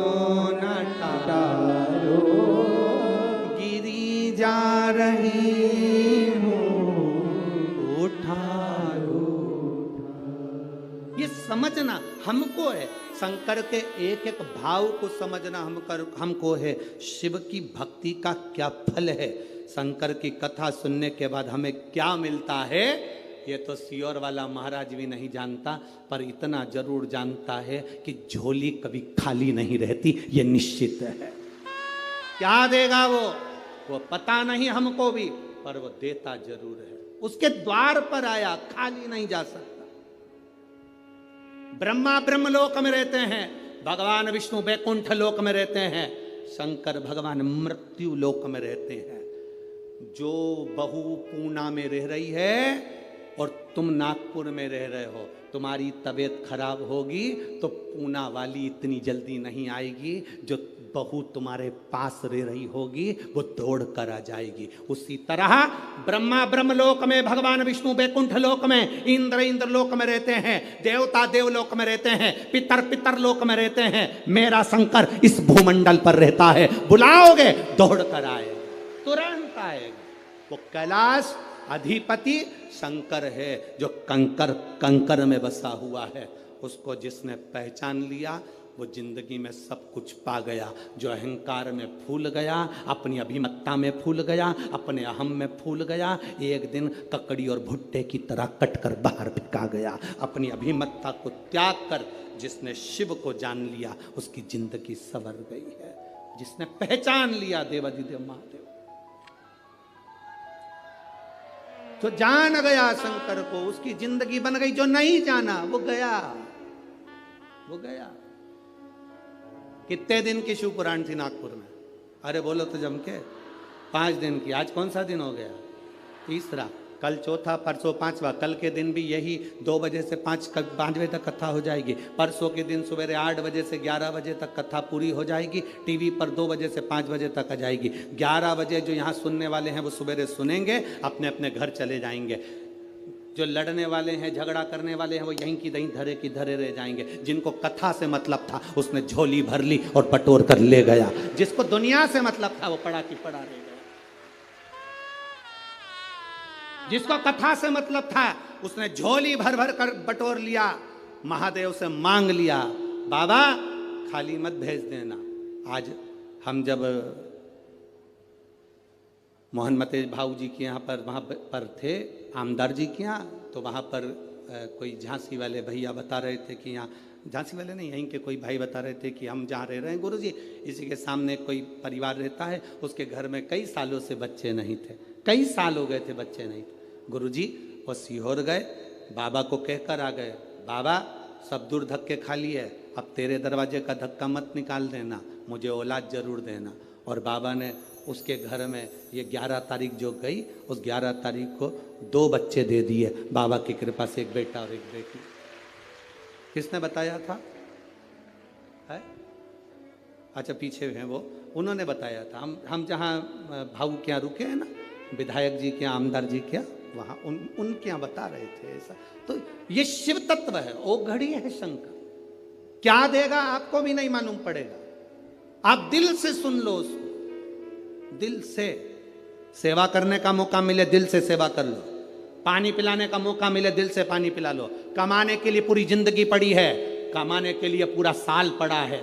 न टालो, गिरी जा रही हूँ, उठा लो। ये समझना हमको है, शंकर के एक एक भाव को समझना हमको है। शिव की भक्ति का क्या फल है, शंकर की कथा सुनने के बाद हमें क्या मिलता है, ये तो सियोर वाला महाराज भी नहीं जानता, पर इतना जरूर जानता है कि झोली कभी खाली नहीं रहती, ये निश्चित है। क्या देगा वो पता नहीं हमको भी, पर वो देता जरूर है। उसके द्वार पर आया, खाली नहीं जा सकता। ब्रह्मा ब्रह्मलोक में रहते हैं, भगवान विष्णु वैकुंठ लोक में रहते हैं, शंकर भगवान मृत्यु लोक में रहते हैं। जो बहू पूना में रह रही है और तुम नागपुर में रह रहे हो, तुम्हारी तबीयत खराब होगी तो पूना वाली इतनी जल्दी नहीं आएगी, जो बहू तुम्हारे पास रह रही होगी वो दौड़ कर आ जाएगी। उसी तरह ब्रह्मा ब्रह्मलोक में, भगवान विष्णु वैकुंठ लोक में, इंद्र इंद्र लोक में रहते हैं, देवता देवलोक में रहते हैं, पितर पितर लोक में रहते हैं, मेरा शंकर इस भूमंडल पर रहता है। बुलाओगे दौड़ कर आएगा, तुरंत आएगा। वो कैलाश अधिपति शंकर है, जो कंकर कंकर में बसा हुआ है। उसको जिसने पहचान लिया वो जिंदगी में सब कुछ पा गया। जो अहंकार में फूल गया, अपनी अभिमत्ता में फूल गया, अपने अहम में फूल गया, एक दिन ककड़ी और भुट्टे की तरह कटकर बाहर फेंका गया। अपनी अभिमत्ता को त्याग कर जिसने शिव को जान लिया, उसकी जिंदगी संवर गई है। जिसने पहचान लिया देवाधिदेव महादेव, जो जान गया शंकर को, उसकी जिंदगी बन गई। जो नहीं जाना वो गया, वो गया। कितने दिन की शिव पुराण थी नागपुर में? अरे बोलो तो जम के 5 दिन की। आज कौन सा दिन हो गया? तीसरा। कल चौथा, परसों पांचवा। कल के दिन भी यही 2 बजे से 5 बजे तक कथा हो जाएगी। परसों के दिन सवेरे 8 बजे से 11 बजे तक कथा पूरी हो जाएगी। टीवी पर 2 बजे से 5 बजे तक आ जाएगी। 11 बजे जो यहाँ सुनने वाले हैं वो सवेरे सुनेंगे, अपने अपने घर चले जाएंगे। जो लड़ने वाले हैं, झगड़ा करने वाले हैं, वो यहीं की दहीं धरे की धरे रह जाएंगे। जिनको कथा से मतलब था उसने झोली भर ली और बटोर कर ले गया। जिसको दुनिया से मतलब था वो पड़ा की पड़ा रह गया। जिसको कथा से मतलब था उसने झोली भर भर कर बटोर लिया, महादेव से मांग लिया, बाबा खाली मत भेज देना। आज हम जब मोहनमते भाऊ जी के यहाँ पर वहाँ पर थे, आमदार जी के यहाँ, तो वहाँ पर कोई झांसी वाले भैया बता रहे थे कि यहाँ, झांसी वाले नहीं, यहीं के कोई भाई बता रहे थे कि हम जहाँ रह रहे हैं गुरुजी, इसी के सामने कोई परिवार रहता है, उसके घर में कई सालों से बच्चे नहीं थे, कई साल हो गए थे बच्चे नहीं थे। गुरुजी वो सीहोर गए, बाबा को कहकर आ गए, बाबा सब दूर धक्के खाली है, अब तेरे दरवाजे का धक्का मत निकाल देना, मुझे औलाद जरूर देना। और बाबा ने उसके घर में ये 11 तारीख जो गई, उस 11 तारीख को 2 बच्चे दे दिए बाबा की कृपा से, एक बेटा और एक बेटी। किसने बताया था? है? अच्छा पीछे हैं वो, उन्होंने बताया था। हम जहाँ भाऊ के यहाँ रुके हैं ना, विधायक जी के यहाँ, आमदार जी के यहाँ, वहाँ उनके यहाँ बता रहे थे ऐसा। तो ये शिव तत्व है, ओ घड़ी है शंकर। क्या देगा आपको भी नहीं मालूम पड़ेगा। आप दिल से सुन लो उसको, दिल से। सेवा करने का मौका मिले दिल से सेवा कर लो, पानी पिलाने का मौका मिले दिल से पानी पिला लो। कमाने के लिए पूरी जिंदगी पड़ी है, कमाने के लिए पूरा साल पड़ा है।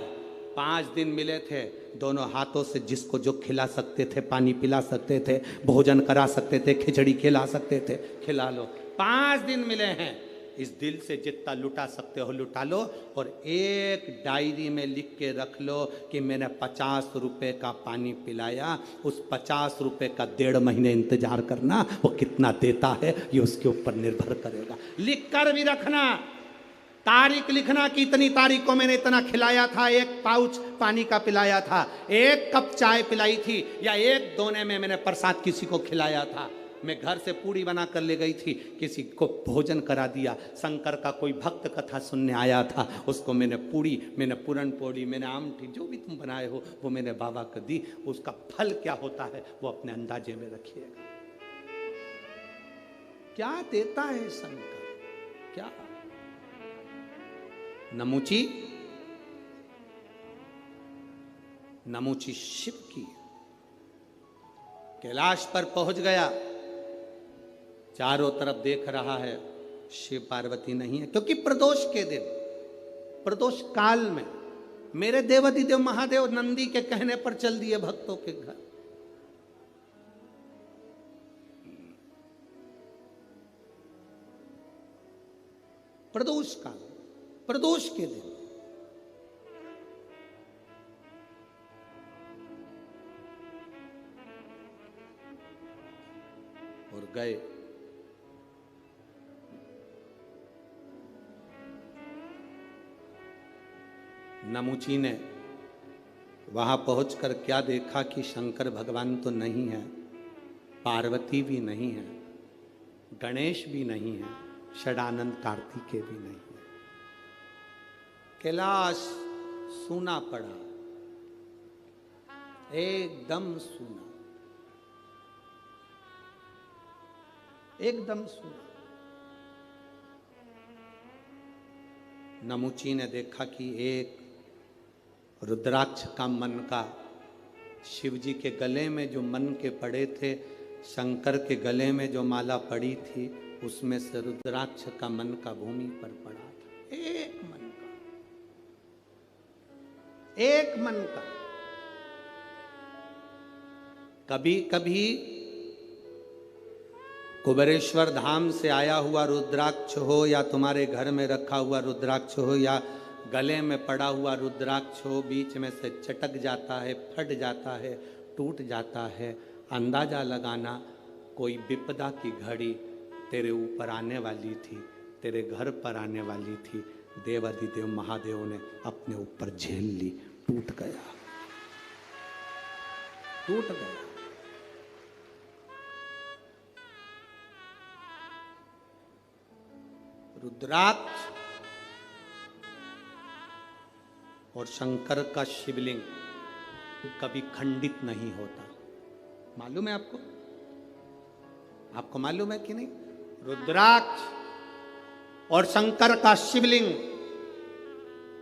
5 दिन मिले थे, दोनों हाथों से जिसको जो खिला सकते थे, पानी पिला सकते थे, भोजन करा सकते थे, खिचड़ी खिला सकते थे, खिला लो। 5 दिन मिले हैं, इस दिल से जितना लुटा सकते हो लुटा लो। और एक डायरी में लिख के रख लो कि मैंने 50 रुपए का पानी पिलाया। उस 50 रुपए का 1.5 महीने इंतजार करना, वो कितना देता है ये उसके ऊपर निर्भर करेगा। लिख कर भी रखना, तारीख लिखना कि इतनी तारीख को मैंने इतना खिलाया था, 1 पाउच पानी का पिलाया था, 1 कप चाय पिलाई थी, या 1 दोने में मैंने प्रसाद किसी को खिलाया था। मैं घर से पूड़ी बना कर ले गई थी, किसी को भोजन करा दिया। शंकर का कोई भक्त कथा सुनने आया था, उसको मैंने पूड़ी, मैंने पूरन पोड़ी, मैंने आमठी, जो भी तुम बनाए हो वो मैंने बाबा को दी। उसका फल क्या होता है वो अपने अंदाजे में रखिएगा। क्या देता है शंकर, क्या नमूची, नमूची शिव की। कैलाश पर पहुंच गया, चारों तरफ देख रहा है, शिव पार्वती नहीं है, क्योंकि प्रदोष के दिन, प्रदोष काल में मेरे देवाधिदेव महादेव नंदी के कहने पर चल दिए भक्तों के घर। प्रदोष काल, प्रदोष के दिन और गए। नमूची ने वहां पहुंचकर क्या देखा कि शंकर भगवान तो नहीं है, पार्वती भी नहीं है, गणेश भी नहीं है, षडानंद कार्तिकेय भी नहीं है। कैलाश सूना पड़ा, एकदम सूना, एकदम सूना। नमूची ने देखा कि एक रुद्राक्ष का मन का, शिव जी के गले में जो मन के पड़े थे, शंकर के गले में जो माला पड़ी थी, उसमें से रुद्राक्ष का मन का भूमि पर पड़ा था। एक मन का, एक मन का। कभी कभी कुबेरेश्वर धाम से आया हुआ रुद्राक्ष हो, या तुम्हारे घर में रखा हुआ रुद्राक्ष हो, या गले में पड़ा हुआ रुद्राक्ष हो, बीच में से चटक जाता है, फट जाता है, टूट जाता है। अंदाजा लगाना कोई विपदा की घड़ी तेरे ऊपर आने वाली थी, तेरे घर पर आने वाली थी। देवाधिदेव महादेव ने अपने ऊपर झेल ली, टूट गया, टूट गया। रुद्राक्ष और शंकर का शिवलिंग कभी खंडित नहीं होता। मालूम है आपको? आपको मालूम है कि नहीं? रुद्राक्ष और शंकर का शिवलिंग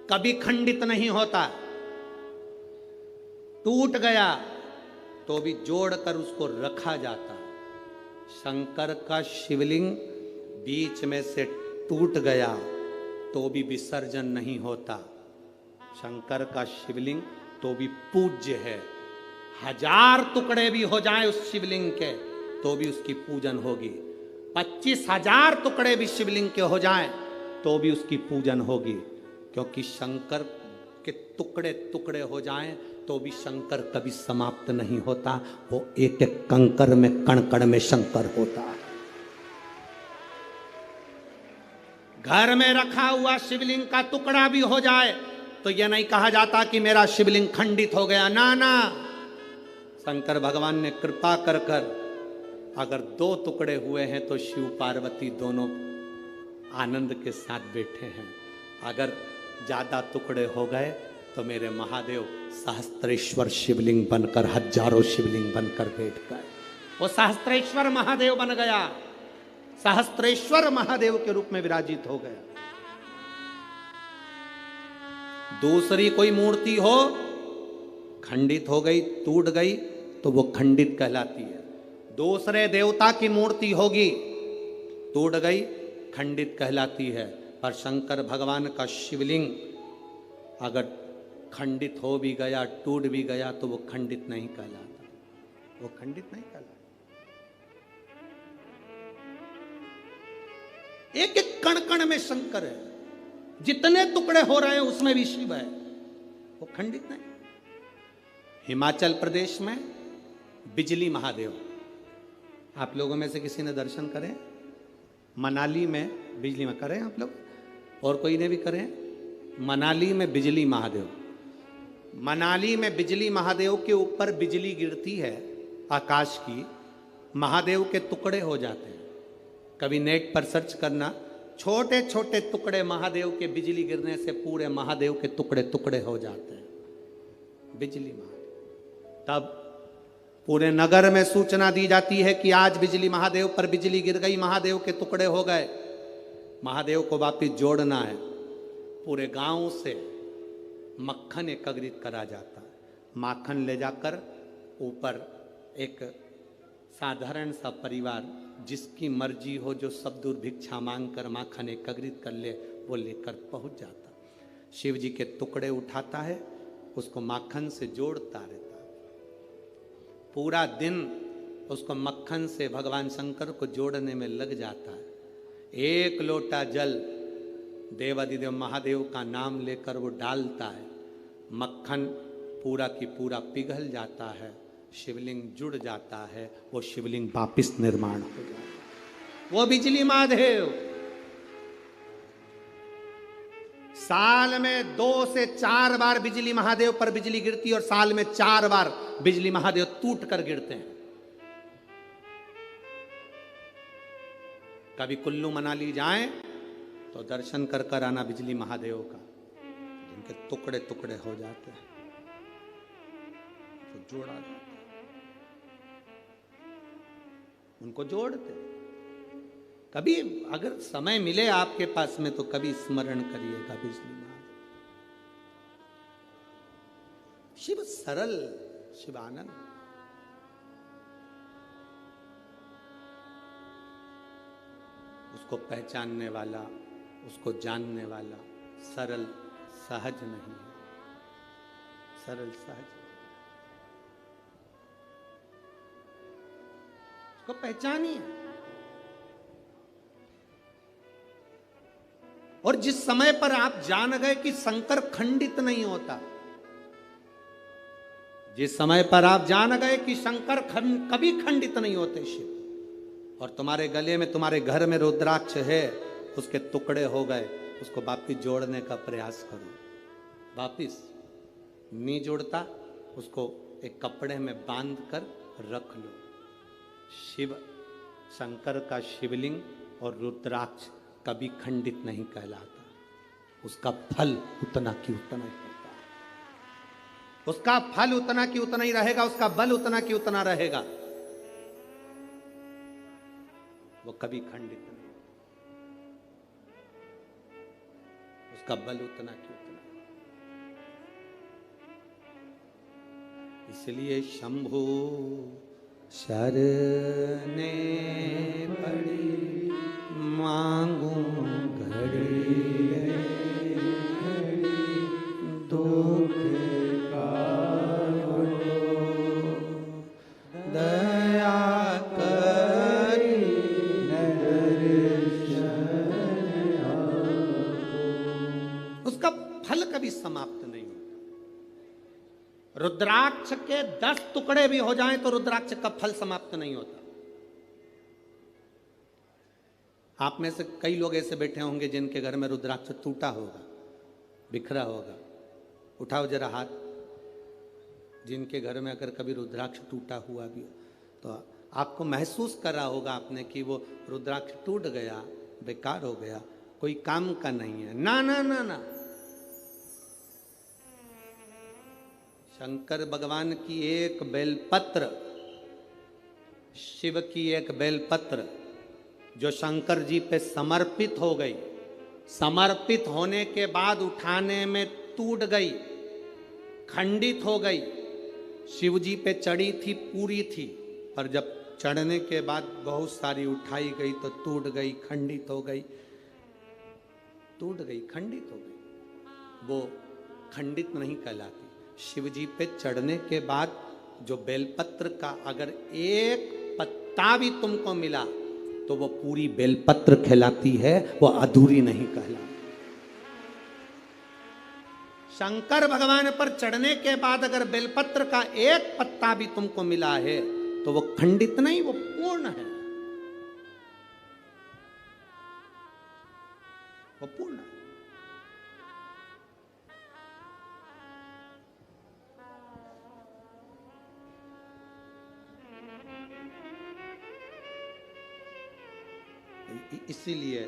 कभी खंडित नहीं होता। टूट गया तो भी जोड़कर उसको रखा जाता। शंकर का शिवलिंग बीच में से टूट गया तो भी विसर्जन नहीं होता। शंकर का शिवलिंग तो भी पूज्य है। 1000 टुकड़े भी हो जाए उस शिवलिंग के तो भी उसकी पूजन होगी। 25,000 टुकड़े भी शिवलिंग के हो जाएं तो भी उसकी पूजन होगी, क्योंकि शंकर के टुकड़े टुकड़े हो जाएं तो भी शंकर कभी समाप्त नहीं होता। वो एक एक कंकर में, कण कण में शंकर होता है। घर में रखा हुआ शिवलिंग का टुकड़ा भी हो जाए तो यह नहीं कहा जाता कि मेरा शिवलिंग खंडित हो गया। ना ना, शंकर भगवान ने कृपा कर कर अगर 2 टुकड़े हुए हैं तो शिव पार्वती दोनों आनंद के साथ बैठे हैं। अगर ज्यादा टुकड़े हो गए तो मेरे महादेव सहस्त्रेश्वर शिवलिंग बनकर, हजारों शिवलिंग बनकर बैठ गए। वो सहस्त्रेश्वर महादेव बन गया, सहस्त्रेश्वर महादेव के रूप में विराजित हो गया। दूसरी कोई मूर्ति हो, खंडित हो गई, टूट गई तो वो खंडित कहलाती है। दूसरे देवता की मूर्ति होगी, टूट गई, खंडित कहलाती है। पर शंकर भगवान का शिवलिंग अगर खंडित हो भी गया, टूट भी गया तो वो खंडित नहीं कहलाता, वो खंडित नहीं कहलाता। एक एक कण कण में शंकर है, जितने टुकड़े हो रहे हैं उसमें भी शिव है, वो खंडित नहीं। हिमाचल प्रदेश में बिजली महादेव, आप लोगों में से किसी ने दर्शन करें? मनाली में बिजली में करें आप लोग, और कोई ने भी करें? मनाली में बिजली महादेव, मनाली में बिजली महादेव के ऊपर बिजली गिरती है आकाश की, महादेव के टुकड़े हो जाते हैं। कभी नेट पर सर्च करना, छोटे छोटे टुकड़े महादेव के बिजली गिरने से पूरे महादेव के टुकड़े टुकड़े हो जाते हैं, बिजली महादेव। तब पूरे नगर में सूचना दी जाती है कि आज बिजली महादेव पर बिजली गिर गई, महादेव के टुकड़े हो गए, महादेव को वापिस जोड़ना है। पूरे गांव से मक्खन एकत्रित करा जाता है। माखन ले जाकर ऊपर एक साधारण सा परिवार जिसकी मर्जी हो, जो सब दूर भिक्षा मांग कर माखन एकत्रित कर ले, वो लेकर पहुंच जाता। शिव जी के टुकड़े उठाता है, उसको माखन से जोड़ता रहता है। पूरा दिन उसको मक्खन से भगवान शंकर को जोड़ने में लग जाता है। एक लोटा जल देवादिदेव महादेव का नाम लेकर वो डालता है, मक्खन पूरा की पूरा पिघल जाता है, शिवलिंग जुड़ जाता है, वो शिवलिंग वापिस निर्माण हो जाता है। वो बिजली महादेव साल में 2 से 4 बार बिजली महादेव पर बिजली गिरती है और साल में 4 बार बिजली महादेव टूट कर गिरते हैं। कभी कुल्लू मनाली जाएं तो दर्शन कर कर आना बिजली महादेव का, जिनके टुकड़े टुकड़े हो जाते हैं, तो जोड़ा जाता है, उनको जोड़ते। कभी अगर समय मिले आपके पास में तो कभी स्मरण करिएगा बिजली महादेव। शिव सरल, शिवानंद। उसको पहचानने वाला, उसको जानने वाला सरल सहज नहीं है, सरल सहज। उसको पहचानिए। और जिस समय पर आप जान गए कि शंकर खंडित नहीं होता, जिस समय पर आप जान गए कि शंकर कभी खंडित नहीं होते शिव, और तुम्हारे गले में, तुम्हारे घर में रुद्राक्ष है, उसके टुकड़े हो गए, उसको वापिस जोड़ने का प्रयास करो। वापिस नहीं जोड़ता, उसको एक कपड़े में बांध कर रख लो। शिव शंकर का शिवलिंग और रुद्राक्ष कभी खंडित नहीं कहलाता, उसका फल उतना की उतना ही होता है। उसका फल उतना की उतना ही रहेगा, उसका बल उतना की उतना रहेगा, वो कभी खंडित नहीं, उसका बल उतना की उतना। इसलिए शंभु शरणे पड़ी मांगू घड़ी दुख का दया करी उसका फल कभी समाप्त नहीं। रुद्राक्ष के 10 टुकड़े भी हो जाएं तो रुद्राक्ष का फल समाप्त नहीं होता। आप में से कई लोग ऐसे बैठे होंगे जिनके घर में रुद्राक्ष टूटा होगा, बिखरा होगा। उठाओ जरा हाथ, जिनके घर में अगर कभी रुद्राक्ष टूटा हुआ भी हो तो आपको महसूस कर रहा होगा आपने कि वो रुद्राक्ष टूट गया, बेकार हो गया, कोई काम का नहीं है। ना ना ना ना, शंकर भगवान की एक बेलपत्र, शिव की एक बेलपत्र जो शंकर जी पे समर्पित हो गई, समर्पित होने के बाद उठाने में टूट गई, खंडित हो गई। शिव जी पे चढ़ी थी, पूरी थी, पर जब चढ़ने के बाद बहुत सारी उठाई गई तो टूट गई, खंडित हो गई, टूट गई, खंडित हो गई। वो खंडित नहीं कहलाती। शिव जी पे चढ़ने के बाद जो बेलपत्र का अगर एक पत्ता भी तुमको मिला तो वो पूरी बेलपत्र कहलाती है, वो अधूरी नहीं कहलाती। शंकर भगवान पर चढ़ने के बाद अगर बेलपत्र का एक पत्ता भी तुमको मिला है तो वो खंडित नहीं, वो पूर्ण है, वो पूर्ण है। इसीलिए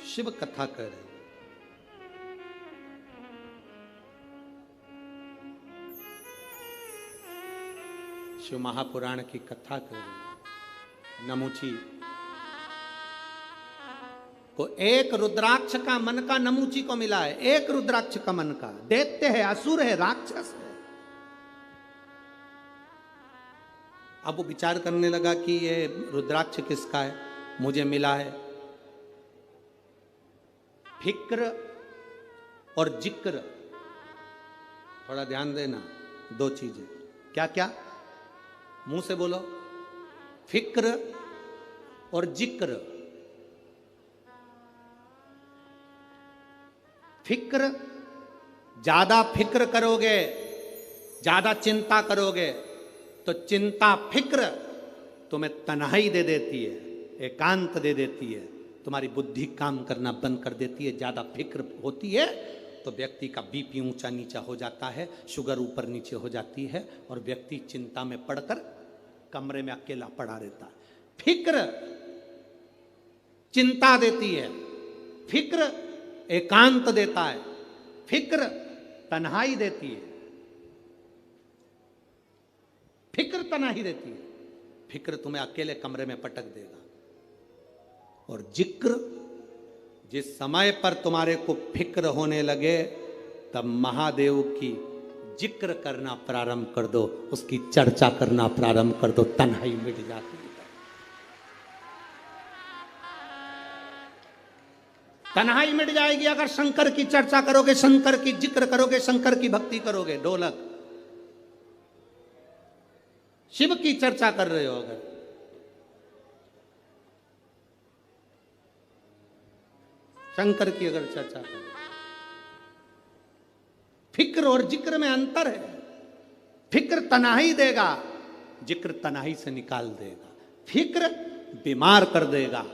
शिव कथा कर रहे हैं। शिव महापुराण की कथा कर रहे हैं। नमुची को एक रुद्राक्ष का मन का नमूची को मिला है, एक रुद्राक्ष का मन का। दैत्य है, असुर है, राक्षस है। अब वो विचार करने लगा कि ये रुद्राक्ष किसका है, मुझे मिला है। फिक्र और जिक्र, थोड़ा ध्यान देना, दो चीजें। क्या क्या? मुंह से बोलो। फिक्र और जिक्र। फिक्र, ज्यादा फिक्र करोगे, ज्यादा चिंता करोगे तो चिंता फिक्र तुम्हें तन्हाई दे देती है, एकांत दे देती है, तुम्हारी बुद्धि काम करना बंद कर देती है। ज्यादा फिक्र होती है तो व्यक्ति का बीपी ऊंचा नीचा हो जाता है, शुगर ऊपर नीचे हो जाती है और व्यक्ति चिंता में पड़कर कमरे में अकेला पड़ा रहता है। फिक्र चिंता देती है, फिक्र एकांत देता है, फिक्र तन्हाई देती है, फिक्र तन्हाई देती है। फिक्र तुम्हें अकेले कमरे में पटक देगा। और जिक्र, जिस समय पर तुम्हारे को फिक्र होने लगे तब महादेव की जिक्र करना प्रारंभ कर दो, उसकी चर्चा करना प्रारंभ कर दो, तन्हाई मिट जाती है। तन्हाई मिट जाएगी अगर शंकर की चर्चा करोगे, शंकर की जिक्र करोगे, शंकर की भक्ति करोगे। ढोलक, शिव की चर्चा कर रहे हो अगर, शंकर की अगर चर्चा करो। फिक्र और जिक्र में अंतर है। फिक्र तन्हाई देगा, जिक्र तन्हाई से निकाल देगा। फिक्र बीमार कर देगा,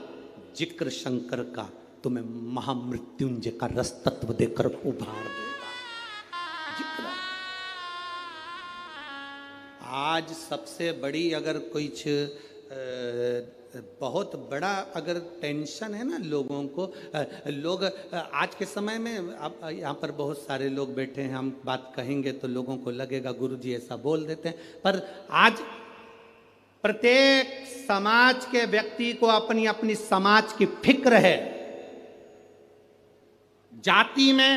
जिक्र शंकर का तुम्हें महामृत्युंजय का रस तत्व देकर उभार देगा। जिक्र आज सबसे बड़ी अगर कुछ बहुत बड़ा अगर टेंशन है ना लोगों को, लोग आज के समय में, अब यहाँ पर बहुत सारे लोग बैठे हैं, हम बात कहेंगे तो लोगों को लगेगा गुरुजी ऐसा बोल देते हैं, पर आज प्रत्येक समाज के व्यक्ति को अपनी अपनी समाज की फिक्र है। जाति में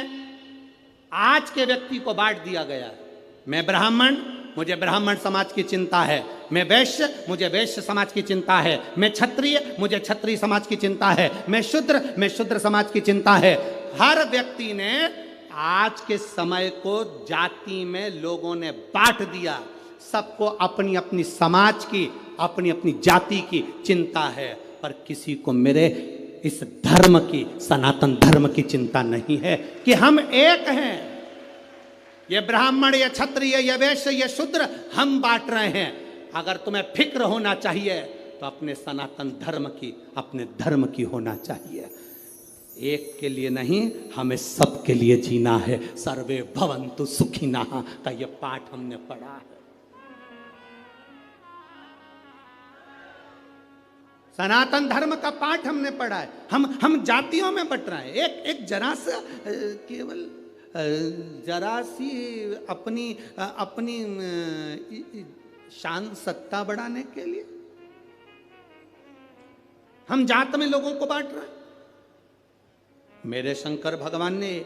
आज के व्यक्ति को बांट दिया गया है। मैं ब्राह्मण, मुझे ब्राह्मण समाज की चिंता है। मैं वैश्य, मुझे वैश्य समाज की चिंता है। मैं क्षत्रिय, मुझे क्षत्रिय समाज की चिंता है। मैं शूद्र समाज की चिंता है। हर व्यक्ति ने आज के समय को जाति में लोगों ने बांट दिया। सबको अपनी अपनी समाज की, अपनी अपनी जाति की चिंता है, पर किसी को मेरे इस धर्म की, सनातन धर्म की चिंता नहीं है कि हम एक हैं। ये ब्राह्मण, ये क्षत्रिय, ये वैश्य, ये शूद्र, हम बांट रहे हैं। अगर तुम्हें फिक्र होना चाहिए तो अपने सनातन धर्म की, अपने धर्म की होना चाहिए। एक के लिए नहीं, हमें सबके लिए जीना है। सर्वे भवन्तु सुखिनः का ये पाठ हमने पढ़ा है। सनातन धर्म का पाठ हमने पढ़ा है। हम जातियों में बट रहे हैं। एक जरा सा केवल जरा सी अपनी शान सत्ता बढ़ाने के लिए हम जात में लोगों को बांट रहे हैं। मेरे शंकर भगवान ने,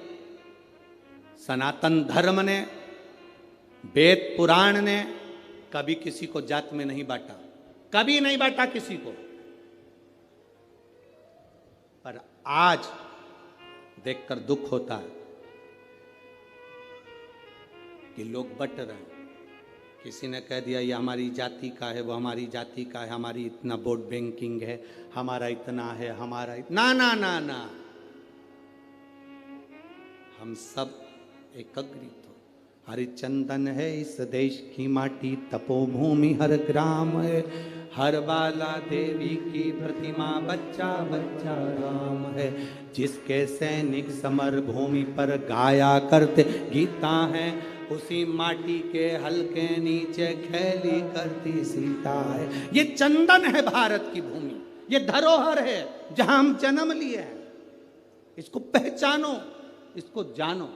सनातन धर्म ने, वेद पुराण ने कभी किसी को जात में नहीं बांटा, कभी नहीं बांटा किसी को। पर आज देखकर दुख होता है कि लोग बट रहे हैं। किसी ने कह दिया ये हमारी जाति का है, वो हमारी जाति का है, हमारी इतना वोट बैंकिंग है, हमारा इतना है, हमारा इतना। ना ना ना ना, हम सब एकत्रित हो। हरिचंदन है इस देश की माटी, तपोभूमि हर ग्राम है, हर बाला देवी की प्रतिमा, बच्चा बच्चा राम है। जिसके सैनिक समर भूमि पर गाया करते गीता है, उसी माटी के हल्के नीचे खेली करती सीता है। ये चंदन है भारत की भूमि, ये धरोहर है जहां हम जन्म लिए हैं। इसको पहचानो, इसको जानो।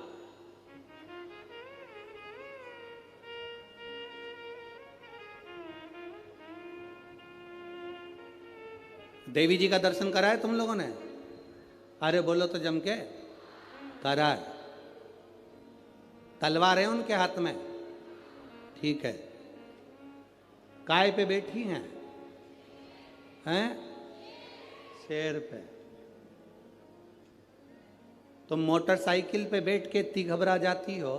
देवी जी का दर्शन करा है तुम लोगों ने? अरे बोलो तो जम के, करार। तलवार है उनके हाथ में, ठीक है। काय पे बैठी हैं? शेर पे। तुम मोटरसाइकिल पे बैठ के इतनी घबरा जाती हो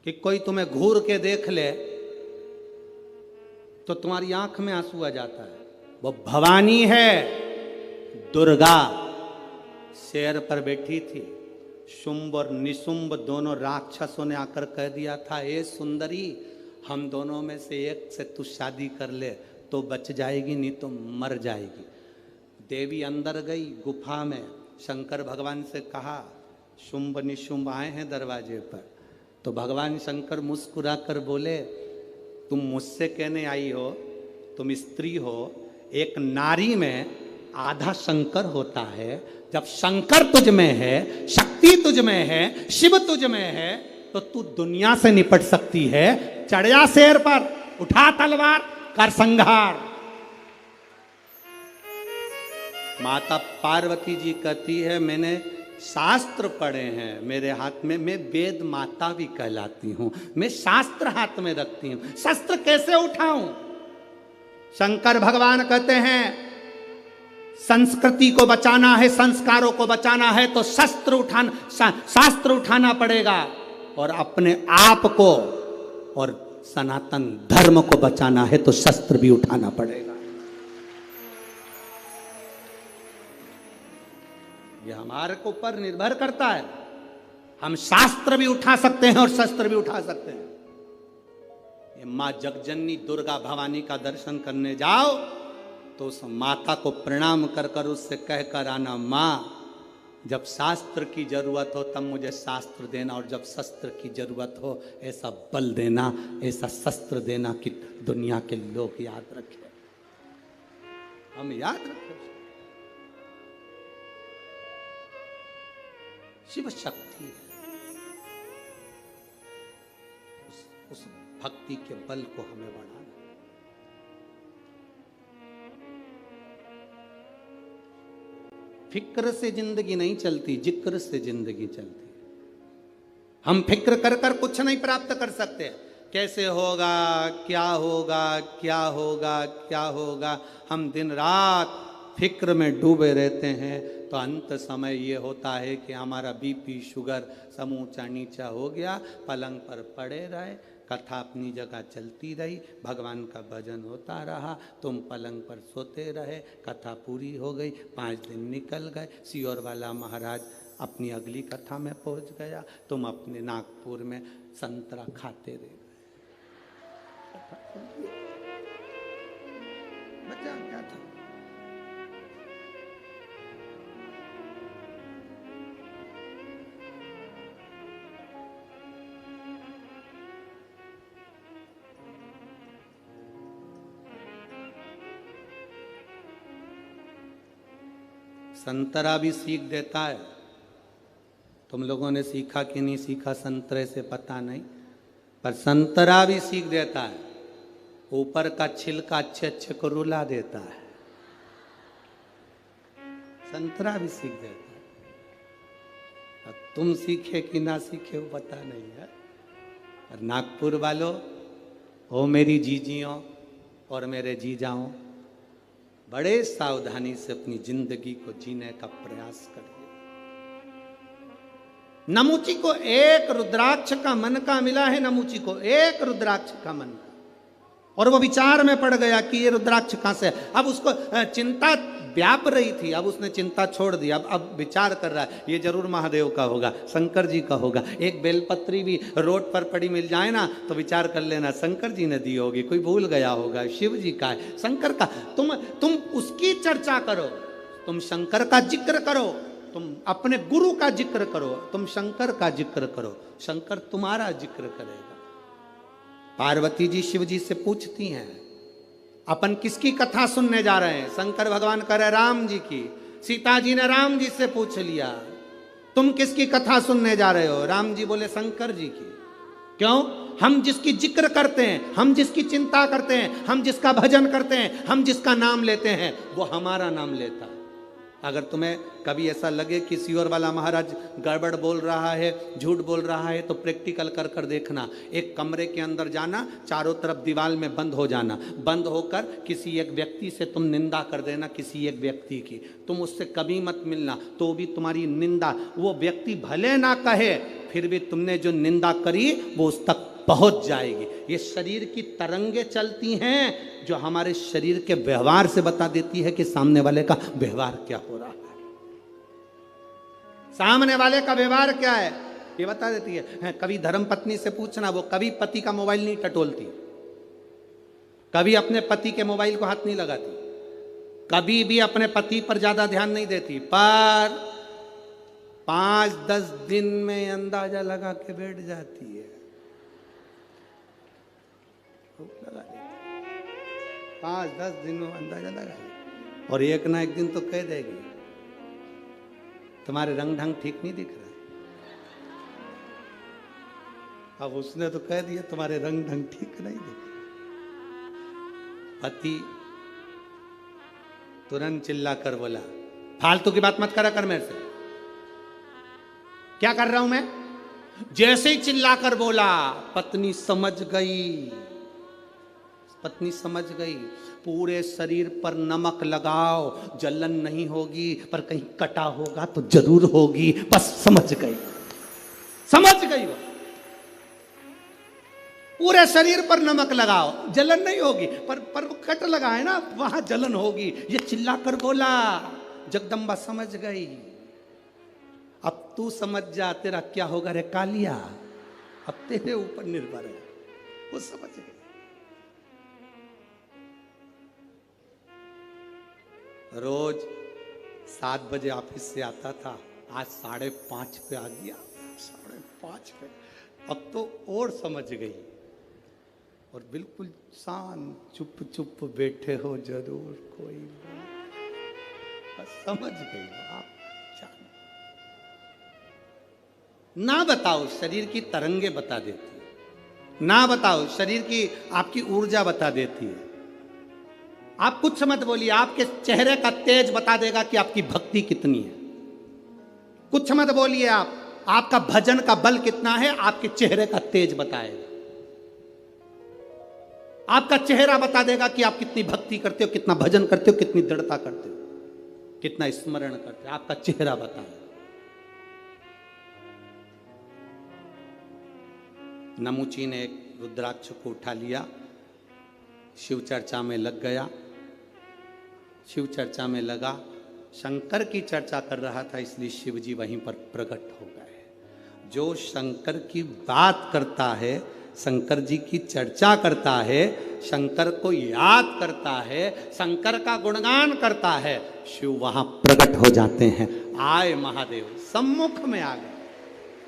कि कोई तुम्हें घूर के देख ले तो तुम्हारी आंख में आंसू आ जाता है। वो भवानी है, दुर्गा शेर पर बैठी थी। शुंभ और निशुंभ दोनों राक्षसों ने आकर कह दिया था, ए सुंदरी, हम दोनों में से एक से तू शादी कर ले तो बच जाएगी, नहीं तो मर जाएगी। देवी अंदर गई गुफा में, शंकर भगवान से कहा, शुंभ निशुंभ आए हैं दरवाजे पर। तो भगवान शंकर मुस्कुरा कर बोले, तुम मुझसे कहने आई हो, तुम स्त्री हो, एक नारी में आधा शंकर होता है। जब शंकर तुझ में है, शक्ति तुझ में है, शिव तुझ में है, तो तू दुनिया से निपट सकती है। चढ़ जा शेर पर, उठा तलवार, कर संहार। माता पार्वती जी कहती है, मैंने शास्त्र पढ़े हैं मेरे हाथ में, मैं वेद माता भी कहलाती हूं, मैं शास्त्र हाथ में रखती हूं, शस्त्र कैसे उठाऊं? शंकर भगवान कहते हैं, संस्कृति को बचाना है, संस्कारों को बचाना है तो शास्त्र उठाना पड़ेगा, और अपने आप को और सनातन धर्म को बचाना है तो शस्त्र भी उठाना पड़ेगा। यह हमारे को ऊपर निर्भर करता है। हम शास्त्र भी उठा सकते हैं और शस्त्र भी उठा सकते हैं। ये मां जगजननी दुर्गा भवानी का दर्शन करने जाओ तो उस माता को प्रणाम कर कर उससे कह कर आना, मां जब शास्त्र की जरूरत हो तब मुझे शास्त्र देना, और जब शस्त्र की जरूरत हो ऐसा बल देना, ऐसा शस्त्र देना कि दुनिया के लोग याद रखें, हम याद रखें। शिव शक्ति है, उस भक्ति के बल को हमें बढ़ाना। फिक्र से जिंदगी नहीं चलती, जिक्र से जिंदगी चलती। हम फिक्र कर कर कुछ नहीं प्राप्त कर सकते। कैसे होगा, क्या होगा, क्या होगा, क्या होगा, हम दिन रात फिक्र में डूबे रहते हैं, तो अंत समय ये होता है कि हमारा बीपी शुगर सब ऊंचा नीचा हो गया। पलंग पर पड़े रहे, कथा अपनी जगह चलती रही, भगवान का भजन होता रहा, तुम पलंग पर सोते रहे, कथा पूरी हो गई, 5 दिन निकल गए, सियोर वाला महाराज अपनी अगली कथा में पहुंच गया, तुम अपने नागपुर में संतरा खाते रहे। बचा क्या था? संतरा भी सीख देता है। तुम लोगों ने सीखा कि नहीं सीखा संतरे से पता नहीं, पर संतरा भी सीख देता है। ऊपर का छिलका अच्छे अच्छे को रुला देता है। संतरा भी सीख देता है। अब तुम सीखे कि ना सीखे वो पता नहीं है। और नागपुर वालों, ओ मेरी जीजियों और मेरे जीजाओं, बड़े सावधानी से अपनी जिंदगी को जीने का प्रयास करिए। नमूची को एक रुद्राक्ष का मन का मिला है, नमूची को एक रुद्राक्ष का मन का, और वो विचार में पड़ गया कि ये रुद्राक्ष कहां से। अब उसको चिंता व्याप रही थी, अब उसने चिंता छोड़ दी। अब विचार कर रहा है ये जरूर महादेव का होगा, शंकर जी का होगा। एक बेलपत्री भी रोड पर पड़ी मिल जाए ना तो विचार कर लेना शंकर जी ने दी होगी, कोई भूल गया होगा, शिव जी का है, शंकर का। तुम उसकी चर्चा करो, तुम शंकर का जिक्र करो, तुम अपने गुरु का जिक्र करो, तुम शंकर का जिक्र करो, शंकर तुम्हारा जिक्र करेगा। पार्वती जी शिव जी से पूछती हैं, अपन किसकी कथा सुनने जा रहे हैं? शंकर भगवान कह रहे राम जी की। सीता जी ने राम जी से पूछ लिया, तुम किसकी कथा सुनने जा रहे हो? राम जी बोले शंकर जी की। क्यों? हम जिसकी जिक्र करते हैं, हम जिसकी चिंता करते हैं, हम जिसका भजन करते हैं, हम जिसका नाम लेते हैं, वो हमारा नाम लेता है। अगर तुम्हें कभी ऐसा लगे कि सियोर वाला महाराज गड़बड़ बोल रहा है, झूठ बोल रहा है, तो प्रैक्टिकल कर कर देखना। एक कमरे के अंदर जाना, चारों तरफ दीवार में बंद हो जाना, बंद होकर किसी एक व्यक्ति से तुम निंदा कर देना, किसी एक व्यक्ति की। तुम उससे कभी मत मिलना, तो भी तुम्हारी निंदा, वो व्यक्ति भले ना कहे, फिर भी तुमने जो निंदा करी वो उस तक पहुंच जाएगी। ये शरीर की तरंगे चलती हैं जो हमारे शरीर के व्यवहार से बता देती है कि सामने वाले का व्यवहार क्या हो रहा है। सामने वाले का व्यवहार क्या है ये बता देती है। कभी धर्म पत्नी से पूछना, वो कभी पति का मोबाइल नहीं टटोलती, कभी अपने पति के मोबाइल को हाथ नहीं लगाती, कभी भी अपने पति पर ज्यादा ध्यान नहीं देती, पर 5-10 दिन में अंदाजा लगा के बैठ जाती है। 5-10 दिन में अंदाजा लगा, और एक ना एक दिन तो कह देगी तुम्हारे रंग ढंग ठीक नहीं दिख रहा। अब उसने तो कह दिया तुम्हारे रंग ढंग ठीक नहीं दिख रहा। पति तुरंत चिल्ला कर बोला, फालतू की बात मत करा कर मेरे से। क्या कर रहा हूं मैं? जैसे ही चिल्ला कर बोला, पत्नी समझ गई, पत्नी समझ गई। पूरे शरीर पर नमक लगाओ, जलन नहीं होगी, पर कहीं कटा होगा तो जरूर होगी। बस समझ गई, समझ गई वो। पूरे शरीर पर नमक लगाओ, जलन नहीं होगी, पर वो कट लगा है ना, वहां जलन होगी। ये चिल्लाकर बोला, जगदम्बा समझ गई। अब तू समझ जा, तेरा क्या होगा रे कालिया, अब तेरे ऊपर निर्भर है। वो समझ गई। रोज 7 बजे ऑफिस से आता था, आज 5:30 पे आ गया, 5:30 पे। अब तो और समझ गई, और बिल्कुल शांत चुप चुप बैठे हो जरूर, कोई बस समझ गई आप। ना बताओ, शरीर की तरंगे बता देती है। ना बताओ, शरीर की आपकी ऊर्जा बता देती है। आप कुछ मत बोलिए, आपके चेहरे का तेज बता देगा कि आपकी भक्ति कितनी है। कुछ मत बोलिए, आपका भजन का बल कितना है, आपके चेहरे का तेज बताएगा। आपका चेहरा बता देगा कि आप कितनी भक्ति करते हो, कितना भजन करते हो, कितनी दृढ़ता करते हो, कितना स्मरण करते हो। आपका चेहरा बताएगा। नमुची ने एक रुद्राक्ष को उठा लिया, शिव चर्चा में लग गया। शिव चर्चा में लगा, शंकर की चर्चा कर रहा था, इसलिए शिव जी वहीं पर प्रकट हो गए। जो शंकर की बात करता है, शंकर जी की चर्चा करता है, शंकर को याद करता है, शंकर का गुणगान करता है, शिव वहां प्रकट हो जाते हैं। आए महादेव, सम्मुख में आ गए।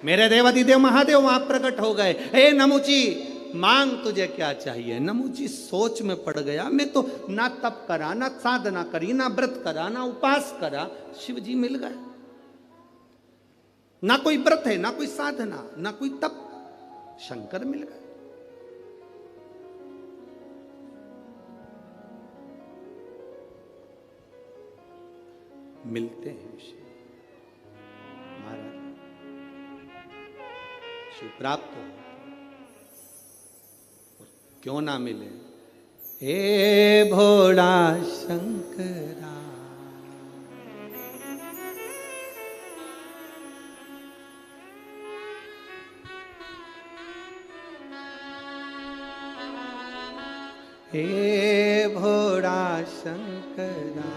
मेरे देवादिदेव महादेव वहां प्रकट हो गए। हे नमुची, मांग तुझे क्या चाहिए। नमुची सोच में पड़ गया, मैं तो ना तप करा, ना साधना करी, ना व्रत करा, ना उपास करा, शिव जी मिल गए। ना कोई व्रत है, ना कोई साधना, ना कोई तप, शंकर मिल गए। मिलते हैं शिव महाराज, शिव प्राप्त हो, क्यों ना मिले। हे भोला शंकरा, हे भोला शंकरा,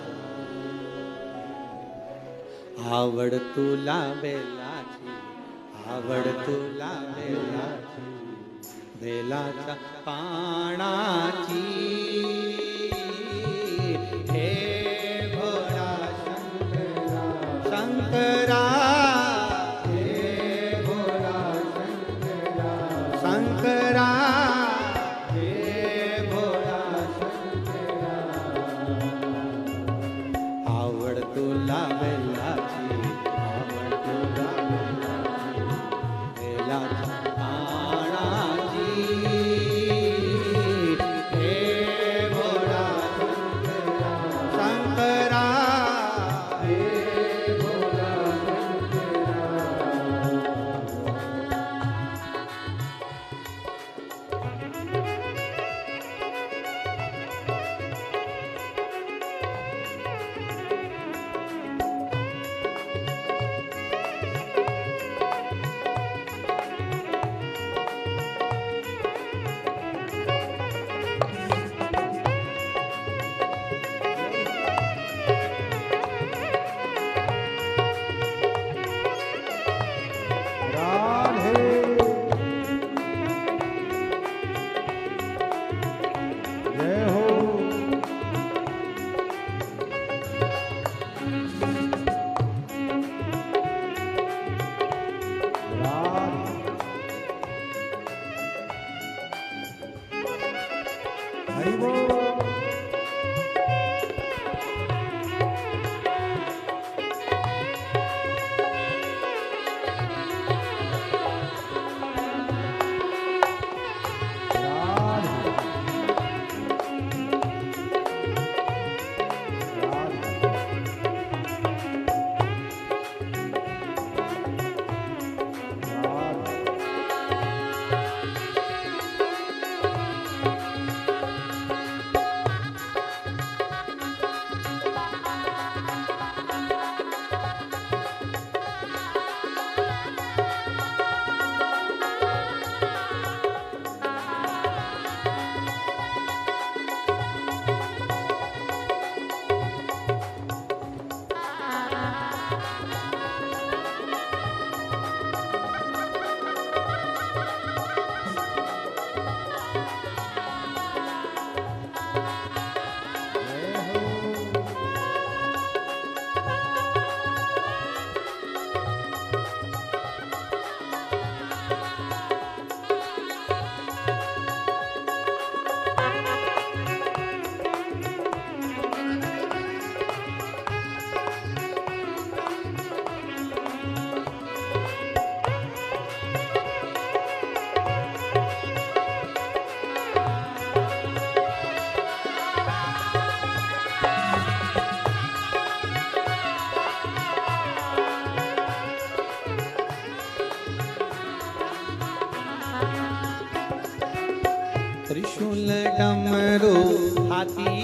आवड तुला बेलाची, आवड तुला बेलाची, बेलाच्या पानाची। हे भोळा शंकरा, शंकरा, हे भोळा शंकरा, शंकरा, हे भोळा शंकरा, आवड तुला बेलाची, आवड तुला बेलाची, बेलाच्या पानाची। त्रिशूल डमरू हाथी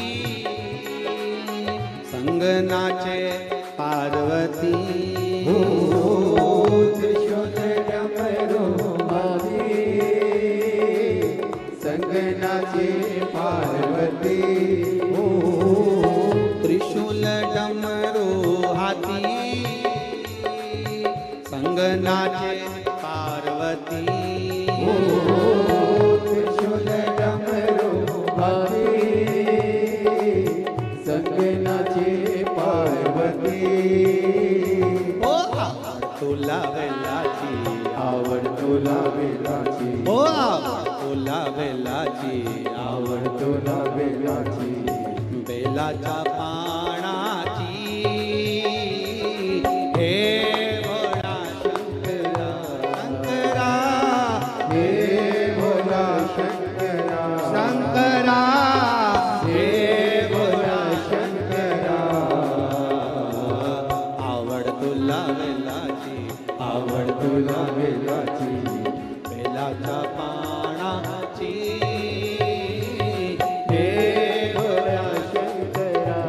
संग नाचे पार्वती। त्रिशूल डमरू हाथी संग नाचे पार्वती। त्रिशूल डमरू हाथी संग नाचे पार्वती। त्रिशूल डमरू हाथी संग नाचे पार्वती। ओ आवड तुला वेलाची, आवड तुला वेलाची, ओ आवड तुला वेलाची, आवड तुला वेलाची, बेलाच्या पानाची हे भोळा शंकरा शंकरा, हे भोला शंकरा शंकरा हे भोला शंकरा। आवड तुला वेलाची, आवड तुला वेलाची, बेलाच्या पानाची हे भोला शंकरा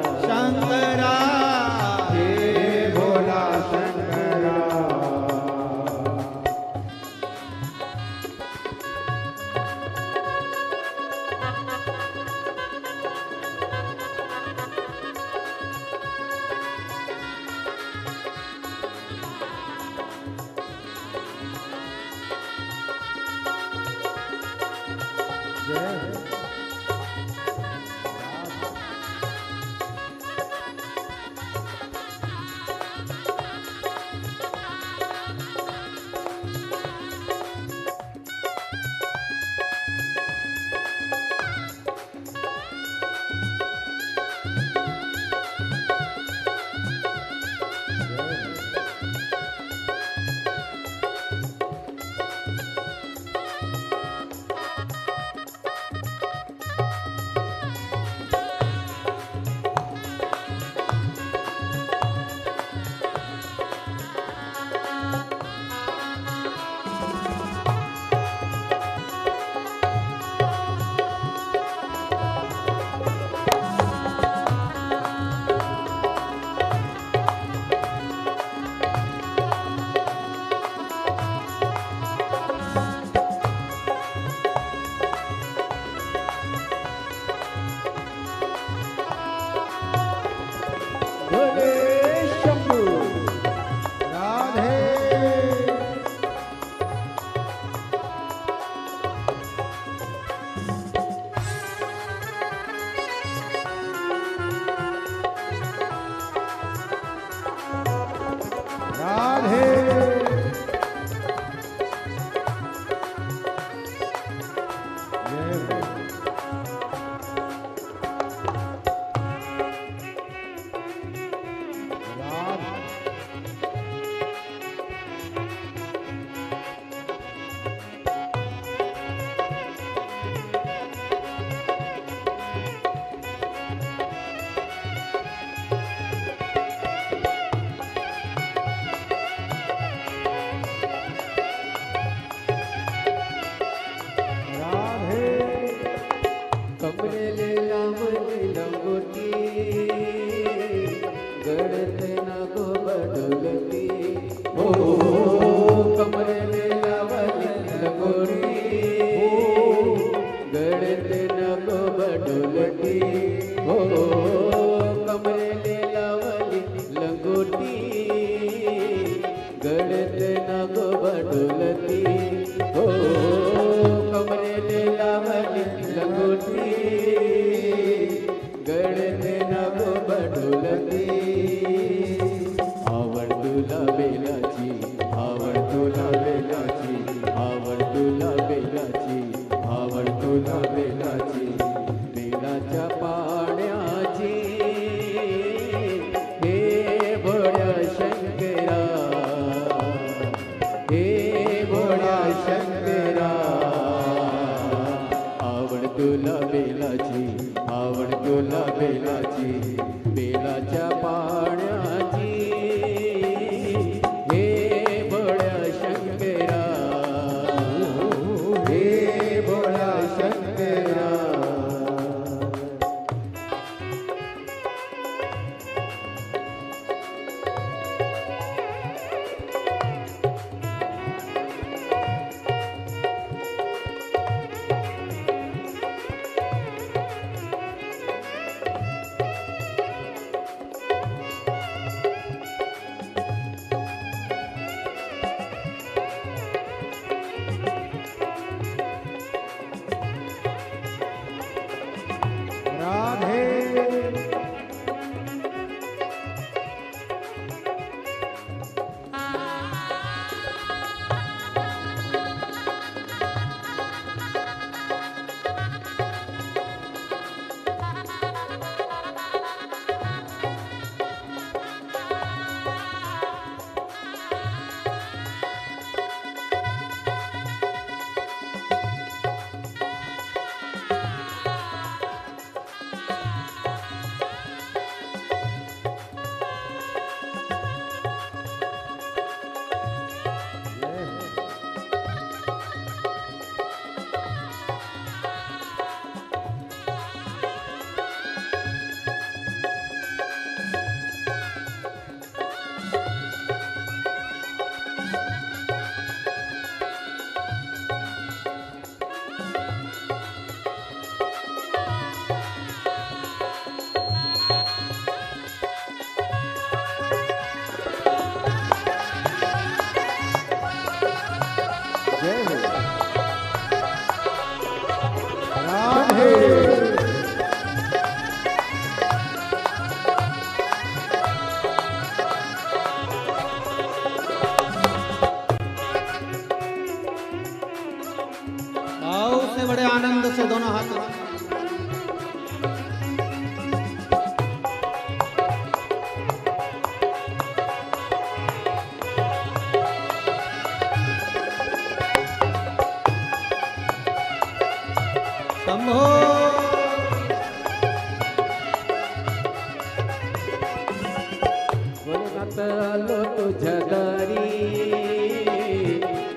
भक्त आलो तुझ्या दारी,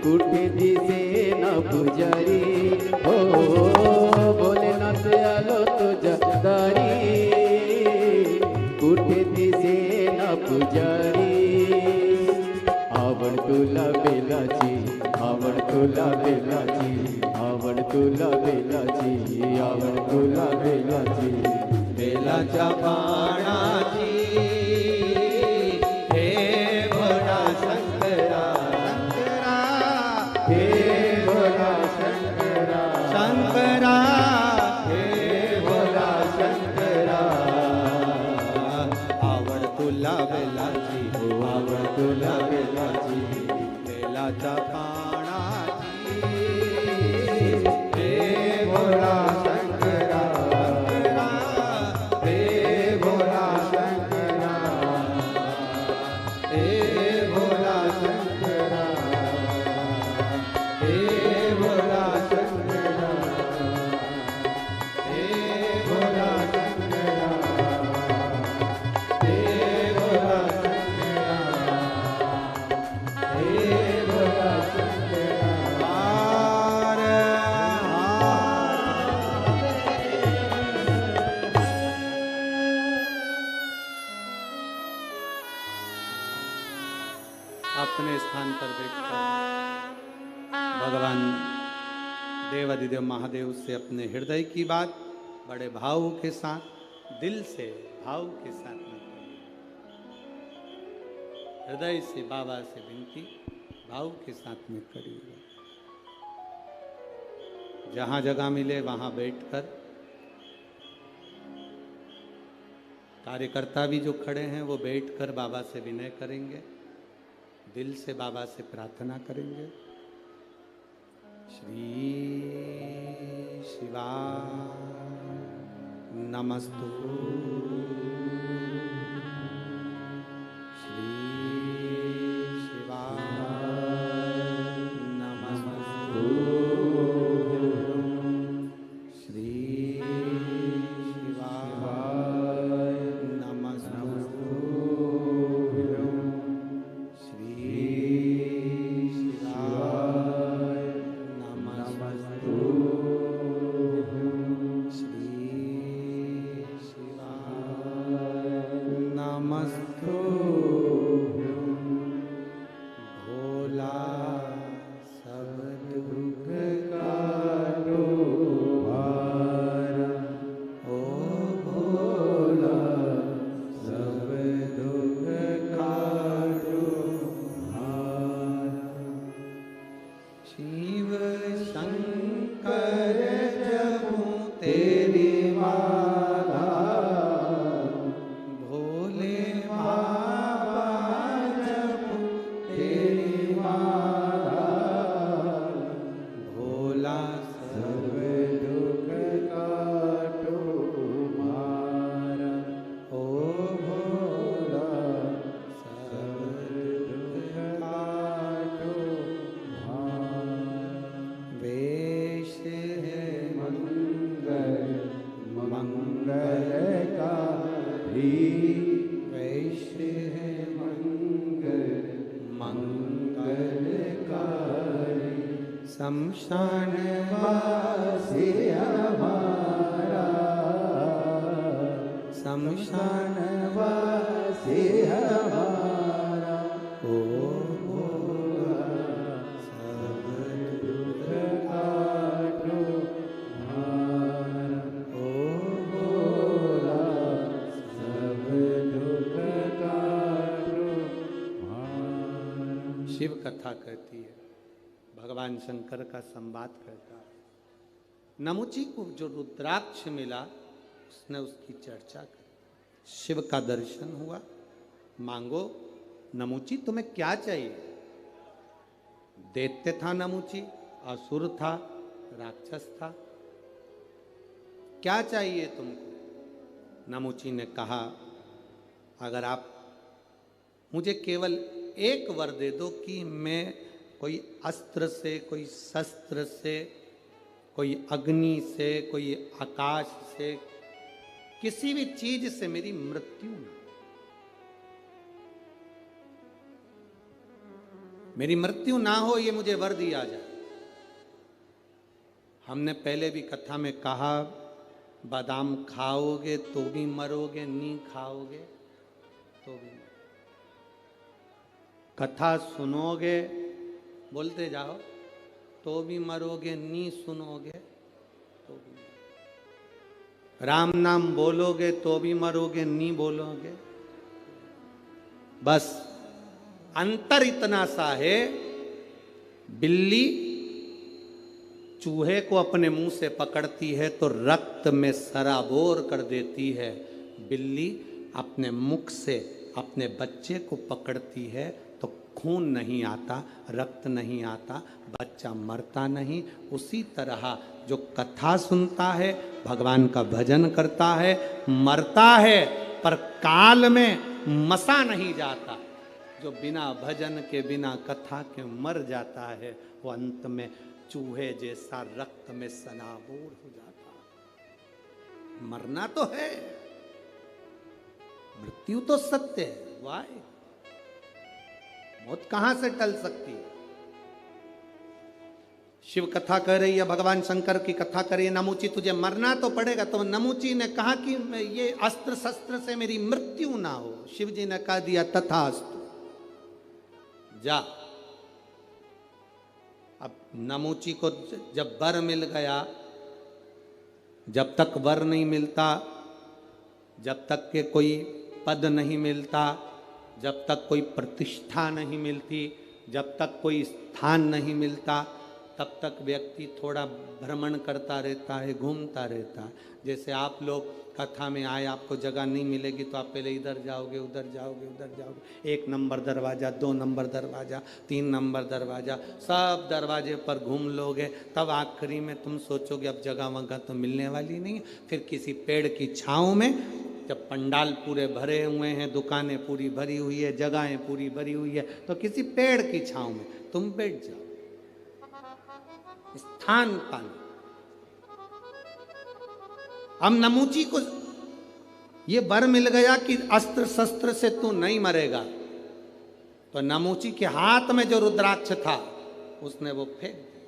कुठे दिसे ना पुजारी, हो भोलेनाथ आलो तुझ्या दारी, कुठे दिसे ना पुजारी. आवड तुला बेलाची, आवड तुला बेलाची, आवड तुला बेलाची, आवड तुला बेलाची, बेलाच्या पानाची हे भोळा शंकरा, शंकरा हे भोला शंकरा, शंकरा हे भोला शंकरा. आवड तुला बेलाची, आवड तुला बेलाची, बेलाच्या पानाची हे भोला शंकरा, हे भोला शंकरा, हे भोला शंकरा, हे भोला शंकरा, हे भोला शंकरा, हे भोला शंकरा, हे भोला शंकरा. हार अपने स्थान पर बैठकर भगवान देवाधिदेव महादेव से अपने हृदय की बात बड़े भाव के साथ, दिल से भाव के साथ में करिए। हृदय से बाबा से विनती भाव के साथ में करिए। जहां जगह मिले वहां बैठकर, कार्यकर्ता भी जो खड़े हैं वो बैठकर बाबा से विनय करेंगे, दिल से बाबा से प्रार्थना करेंगे। श्री शिवा नमस्तु, श्री शिवा नमस्तु, श्री शिवा नमस्तु, श्री शिवा नमस्तु, श्री शिवा नमस्तु। भोला सब दुख काटो भार, ओ भोला सब दुख काटो भार। शिव शंकर जपूं तेरी माला, भोले बाबा जपूं तेरी माला, भोला सब दुख काटो मारा, ओ भोला सब दुख काटो मारा. वेश है मंगल मंगलकारी, वैश है मंगल मंगलकारी, शमशान वासी हमारा, शमशान वासी हमारा, ओ भोला सब दुख काटो मारा, ओ भोला सब दुख काटो मारा. शिव कथा कहती है, भगवान शंकर का संवाद कहता है। नमुची को जो रुद्राक्ष मिला उसने उसकी चर्चा की। शिव का दर्शन हुआ, मांगो नमुची तुम्हें क्या चाहिए। दैत्य था नमुची, असुर था, राक्षस था, क्या चाहिए तुमको। नमुची ने कहा अगर आप मुझे केवल एक वर दे दो कि मैं कोई अस्त्र से, कोई शस्त्र से, कोई अग्नि से, कोई आकाश से, किसी भी चीज से मेरी मृत्यु न। मेरी मृत्यु ना हो ये मुझे वर दिया जाए। हमने पहले भी कथा में कहा, बादाम खाओगे तो भी मरोगे, नी खाओगे तो भी मरोगे। कथा सुनोगे, बोलते जाओ, तो भी मरोगे, नी सुनोगे तो भी मरोगे। राम नाम बोलोगे तो भी मरोगे, नी बोलोगे। बस अंतर इतना सा है, बिल्ली चूहे को अपने मुंह से पकड़ती है तो रक्त में सराबोर कर देती है। बिल्ली अपने मुख से अपने बच्चे को पकड़ती है तो खून नहीं आता, रक्त नहीं आता, बच्चा मरता नहीं। उसी तरह जो कथा सुनता है, भगवान का भजन करता है, मरता है पर काल में मसा नहीं जाता। जो बिना भजन के, बिना कथा के मर जाता है, वो अंत में चूहे जैसा रक्त में सनाबूर हो जाता है। मरना तो है, मृत्यु तो सत्य है। वाह, मौत कहां से टल सकती है। शिव कथा कर रही है, भगवान शंकर की कथा कर रही है, नमूची तुझे मरना तो पड़ेगा। तो नमूची ने कहा कि ये अस्त्र शस्त्र से मेरी मृत्यु ना हो। शिव जी ने कहा दिया तथास्तु, जा। अब नमूची को जब वर मिल गया, जब तक वर नहीं मिलता, जब तक के कोई पद नहीं मिलता, जब तक कोई प्रतिष्ठा नहीं मिलती, जब तक कोई स्थान नहीं मिलता, तब तक व्यक्ति थोड़ा भ्रमण करता रहता है, घूमता रहता है। जैसे आप लोग कथा में आए, आपको जगह नहीं मिलेगी तो आप पहले इधर जाओगे, उधर जाओगे, उधर जाओगे, 1 नंबर दरवाज़ा, 2 नंबर दरवाज़ा, 3 नंबर दरवाज़ा, सब दरवाजे पर घूम लोगे। तब आखिरी में तुम सोचोगे अब जगह वगह तो मिलने वाली नहीं है। फिर किसी पेड़ की छाँव में, जब पंडाल पूरे भरे हुए हैं, दुकानें पूरी भरी हुई है, जगहें पूरी भरी हुई है, तो किसी पेड़ की छाँव में तुम बैठ जाओ, स्थान पाना। हम नमूची को ये वर मिल गया कि अस्त्र शस्त्र से तू नहीं मरेगा, तो नमूची के हाथ में जो रुद्राक्ष था उसने वो फेंक दिया।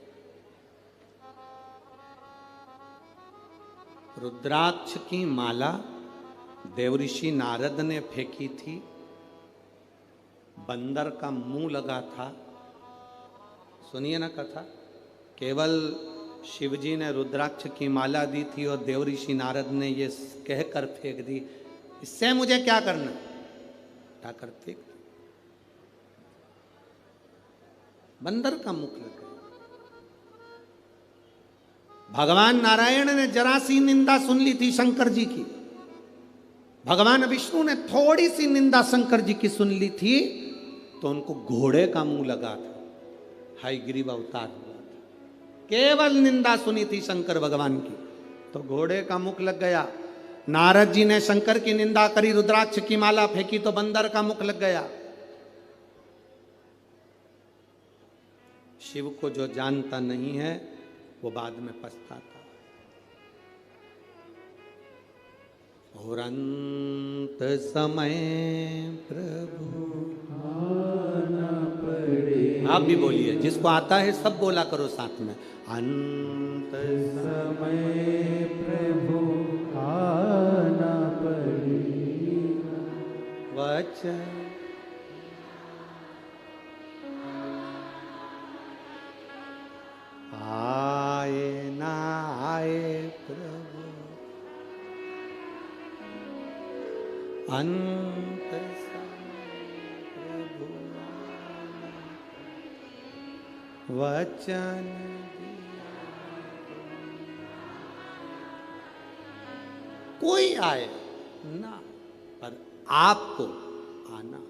रुद्राक्ष की माला देवऋषि नारद ने फेंकी थी, बंदर का मुंह लगा था। सुनिए ना कथा, केवल शिवजी ने रुद्राक्ष की माला दी थी और देवऋषि नारद ने ये कहकर फेंक दी, इससे मुझे क्या करना, उठाकर फेंक दी। बंदर का मुख लग गया। भगवान नारायण ने जरा सी निंदा सुन ली थी शंकर जी की, भगवान विष्णु ने थोड़ी सी निंदा शंकर जी की सुन ली थी, तो उनको घोड़े का मुंह लगा था, हयग्रीव अवतार हुआ था। केवल निंदा सुनी थी शंकर भगवान की तो घोड़े का मुख लग गया। नारद जी ने शंकर की निंदा करी, रुद्राक्ष की माला फेंकी तो बंदर का मुख लग गया। शिव को जो जानता नहीं है वो बाद में पछताता। और अंत समय प्रभु आना पड़े। आप भी बोलिए, जिसको आता है सब बोला करो साथ में। अंत समय प्रभु आना पड़े, वचन आए ना आए प्रभु, अंत समय प्रभु आना, वचन दिया। कोई आए ना, पर आपको आना।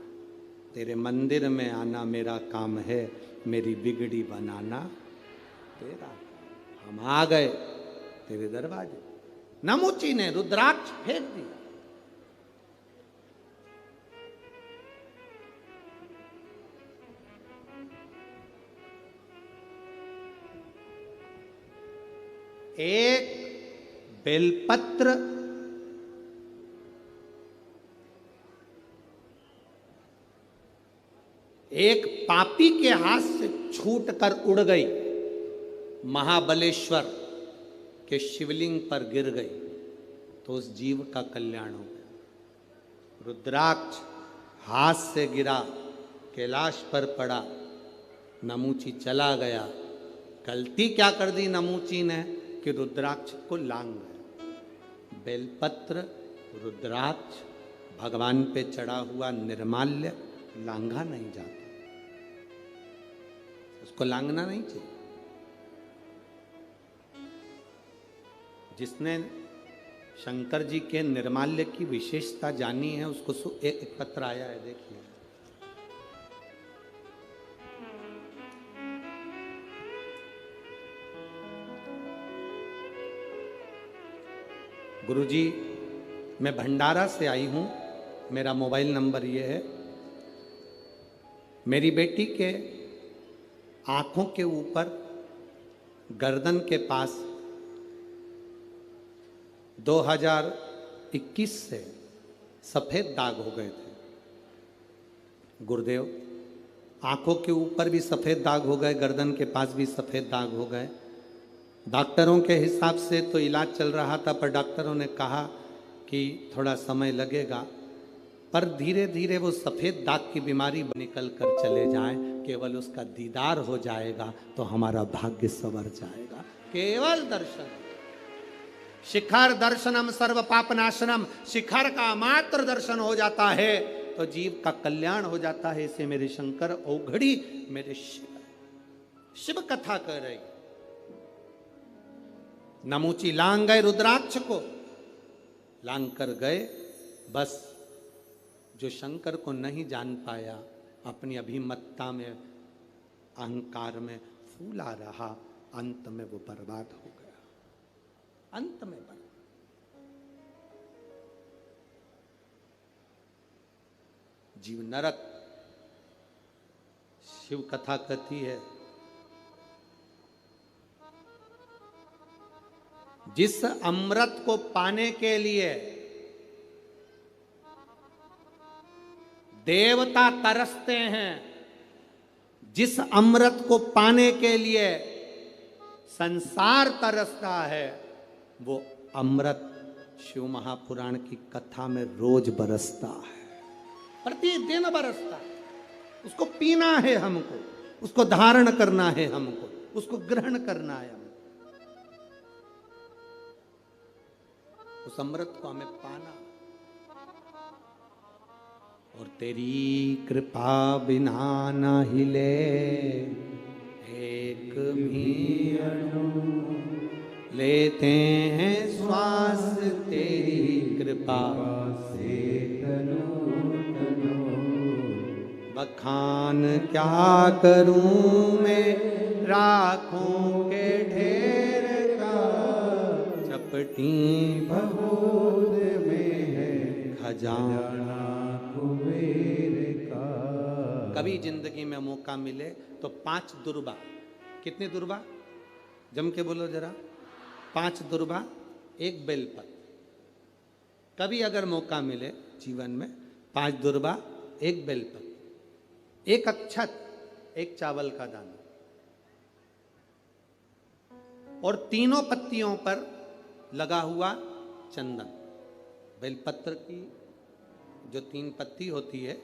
तेरे मंदिर में आना मेरा काम है, मेरी बिगड़ी बनाना तेरा। हम आ गए तेरे दरवाजे। नमूची ने रुद्राक्ष फेंक दिया। एक बेलपत्र एक पापी के हाथ से छूटकर उड़ गई, महाबलेश्वर के शिवलिंग पर गिर गई, तो उस जीव का कल्याण हो गया। रुद्राक्ष हाथ से गिरा, कैलाश पर पड़ा, नमूची चला गया। गलती क्या कर दी नमूची ने कि रुद्राक्ष को लांग गया। बेलपत्र, रुद्राक्ष भगवान पे चढ़ा हुआ निर्माल्य लांघा नहीं जाता, उसको लांघना नहीं चाहिए। जिसने शंकर जी के निर्माल्य की विशेषता जानी है उसको एक पत्र आया है, देखिए। गुरुजी, मैं भंडारा से आई हूं, मेरा मोबाइल नंबर ये है। मेरी बेटी के आंखों के ऊपर गर्दन के पास 2021 से सफेद दाग हो गए थे। गुरुदेव, आंखों के ऊपर भी सफेद दाग हो गए, गर्दन के पास भी सफेद दाग हो गए। डॉक्टरों के हिसाब से तो इलाज चल रहा था, पर डॉक्टरों ने कहा कि थोड़ा समय लगेगा, पर धीरे धीरे वो सफ़ेद दाग की बीमारी निकल कर चले जाए, केवल उसका दीदार हो जाएगा तो हमारा भाग्य संवर जाएगा। केवल दर्शन, शिखर दर्शनम सर्व पापनाशनम, शिखर का मात्र दर्शन हो जाता है तो जीव का कल्याण हो जाता है। इसे मेरे शंकर औघड़ी, मेरे शिव कथा कर रही। नमूची लांग गए रुद्राक्ष को, लांग कर गए, बस जो शंकर को नहीं जान पाया, अपनी अभिमत्ता में, अहंकार में फूला रहा, अंत में वो बर्बाद हो गया। अंत में बर्बाद। जीव नरक, शिव कथा कहती है, जिस अमृत को पाने के लिए देवता तरसते हैं, जिस अमृत को पाने के लिए संसार तरसता है, वो अमृत शिव महापुराण की कथा में रोज बरसता है, प्रतिदिन बरसता है। उसको पीना है हमको, उसको धारण करना है हमको, उसको ग्रहण करना है हमको, उस अमृत को हमें पाना। और तेरी कृपा बिना न हिले एक भी अणु, लेते हैं श्वास तेरी कृपा से तनो तनो। बखान क्या करूं मैं राखों के ढेर का, चपटी भगोद में है खजाना कुबेर का। कभी जिंदगी में मौका मिले तो 5 दुर्बा, कितनी दुर्बा जम के बोलो जरा, 5 दुर्बा 1 बेलपत्र। कभी अगर मौका मिले जीवन में, 5 दुर्बा 1 बेलपत्र, 1 अक्षत, 1 चावल का दाना, और तीनों पत्तियों पर लगा हुआ चंदन। बेलपत्र की जो 3 पत्ती होती है,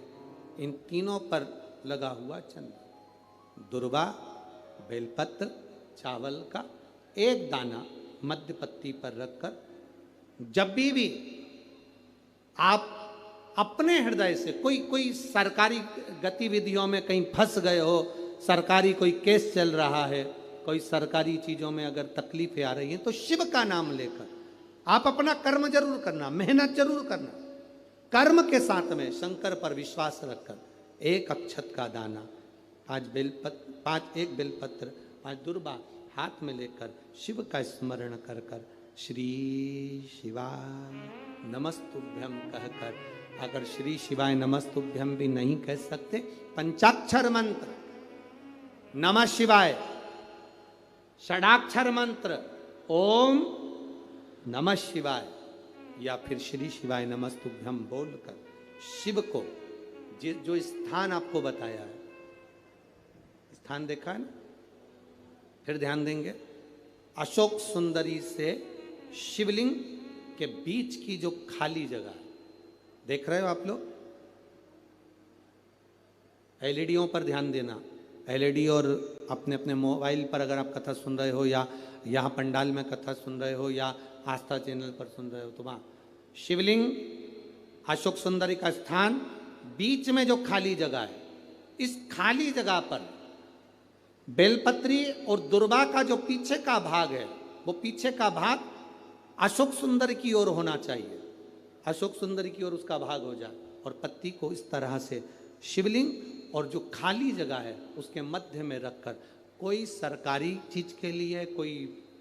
इन तीनों पर लगा हुआ चंदन, दुर्वा, बेलपत्र, चावल का 1 दाना मध्य पत्ती पर रखकर, जब भी आप अपने हृदय से कोई सरकारी गतिविधियों में कहीं फंस गए हो, सरकारी कोई केस चल रहा है, कोई सरकारी चीजों में अगर तकलीफें आ रही हैं, तो शिव का नाम लेकर आप अपना कर्म जरूर करना, मेहनत जरूर करना। कर्म के साथ में शंकर पर विश्वास रखकर 1 अक्षत का दाना, 1 बेलपत्र, 5 दुर्बा हाथ में लेकर शिव का स्मरण कर कर श्री शिवाय नमस्तुभ्यम कहकर, अगर श्री शिवाय नमस्तुभ्यम भी नहीं कह सकते, पंचाक्षर मंत्र नमः शिवाय, षडाक्षर मंत्र ओम नमः शिवाय, या फिर श्री शिवाय नमस्तुभ्यम बोलकर शिव को जो स्थान आपको बताया है स्थान देखा है ना? फिर ध्यान देंगे, अशोक सुंदरी से शिवलिंग के बीच की जो खाली जगह है, देख रहे हो आप लोग? एलईडीओं पर ध्यान देना। एलईडी और अपने अपने मोबाइल पर अगर आप कथा सुन रहे हो या यहाँ पंडाल में कथा सुन रहे हो या आस्था चैनल पर सुन रहे हो, तो वहाँ शिवलिंग, अशोक सुंदरी का स्थान, बीच में जो खाली जगह है, इस खाली जगह पर बेलपत्री और दुर्वा का जो पीछे का भाग है, वो पीछे का भाग अशोक सुंदर की ओर होना चाहिए। अशोक सुंदर की ओर उसका भाग हो जाए और पत्ती को इस तरह से शिवलिंग और जो खाली जगह है उसके मध्य में रखकर, कोई सरकारी चीज के लिए, कोई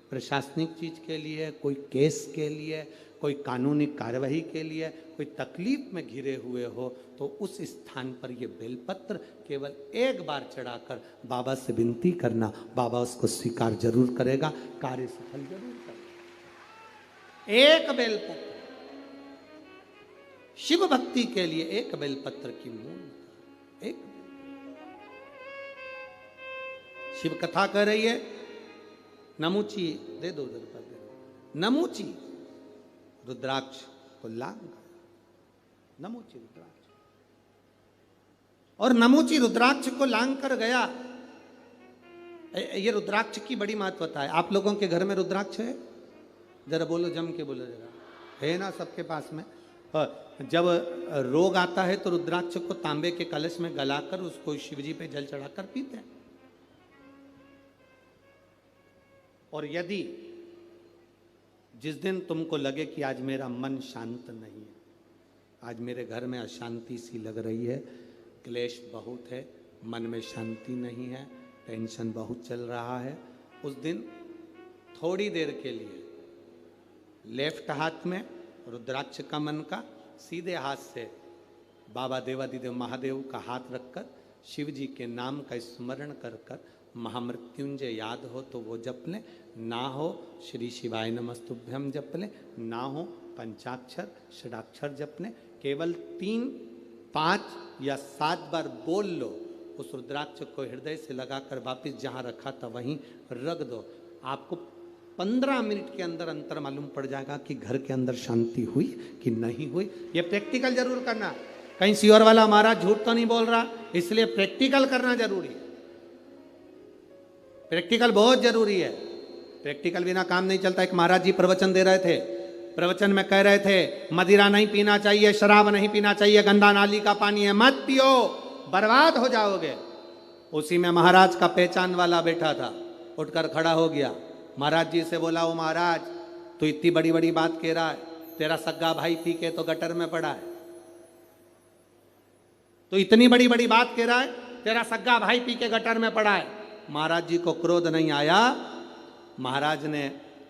प्रशासनिक चीज के लिए, कोई केस के लिए, कोई कानूनी कार्यवाही के लिए, कोई तकलीफ में घिरे हुए हो, तो उस स्थान पर ये बेलपत्र केवल एक बार चढ़ाकर बाबा से विनती करना, बाबा उसको स्वीकार जरूर करेगा, कार्य सफल जरूर करेगा। एक बेलपत्र शिव भक्ति के लिए, एक बेलपत्र की मूल, एक शिव कथा कह रही है, नमुची दे दो उधर पर, दे दो। नमुची रुद्राक्ष को लांग गया, नमुची रुद्राक्ष, और नमुची रुद्राक्ष को लांग कर गया। ये रुद्राक्ष की बड़ी महत्वता है। आप लोगों के घर में रुद्राक्ष है? जरा बोलो, जम के बोलो जरा, है ना सबके पास में? जब रोग आता है तो रुद्राक्ष को तांबे के कलश में गलाकर उसको शिवजी पे जल चढ़ाकर पीते हैं। और यदि जिस दिन तुमको लगे कि आज मेरा मन शांत नहीं है, आज मेरे घर में अशांति सी लग रही है, क्लेश बहुत है, मन में शांति नहीं है, टेंशन बहुत चल रहा है, उस दिन थोड़ी देर के लिए लेफ्ट हाथ में रुद्राक्ष का मन का, सीधे हाथ से बाबा देवादिदेव महादेव का हाथ रखकर शिव जी के नाम का स्मरण कर कर महामृत्युंजय याद हो तो वो जप लें, ना हो श्री शिवाय नमस्तुभ्यम जप लें, ना हो पंचाक्षर षडाक्षर जप लें। केवल 3, 5 या 7 बार बोल लो, उस रुद्राक्ष को हृदय से लगाकर वापिस जहाँ रखा था वहीं रख दो। आपको 15 मिनट के अंदर अंतर मालूम पड़ जाएगा कि घर के अंदर शांति हुई कि नहीं हुई। ये प्रैक्टिकल जरूर करना। कहीं सियोर वाला महाराज झूठ तो नहीं बोल रहा, इसलिए प्रैक्टिकल करना जरूरी है। प्रैक्टिकल बहुत जरूरी है, प्रैक्टिकल बिना काम नहीं चलता। एक महाराज जी प्रवचन दे रहे थे, प्रवचन में कह रहे थे मदिरा नहीं पीना चाहिए, शराब नहीं पीना चाहिए, गंदा नाली का पानी है, मत पियो, बर्बाद हो जाओगे। उसी में महाराज का पहचान वाला बैठा था, उठकर खड़ा हो गया, महाराज जी से बोला, ओ महाराज तू इतनी बड़ी बड़ी बात कह रहा है, तेरा सग्गा भाई पी के तो गटर में पड़ा है, तो इतनी बड़ी बड़ी बात कह रहा है, तेरा सग्गा भाई पी के गटर में पड़ा है। महाराज जी को क्रोध नहीं आया, महाराज ने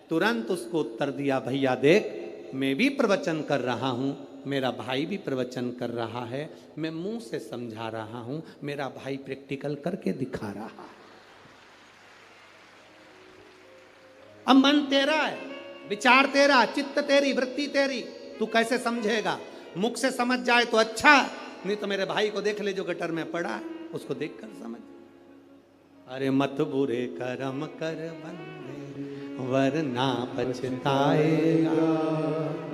तुरंत उसको उत्तर दिया, भैया देख मैं भी प्रवचन कर रहा हूं, मेरा भाई भी प्रवचन कर रहा है, मैं मुंह से समझा रहा हूं, मेरा भाई प्रैक्टिकल करके दिखा रहा है। अब मन तेरा है, विचार तेरा, चित्त तेरी, वृत्ति तेरी, तू कैसे समझेगा? मुख से समझ जाए तो अच्छा, नहीं तो मेरे भाई को देख ले जो गटर में पड़ा है, उसको देखकर समझ। अरे मत बुरे कर्म कर बंदे वरना पछताएगा,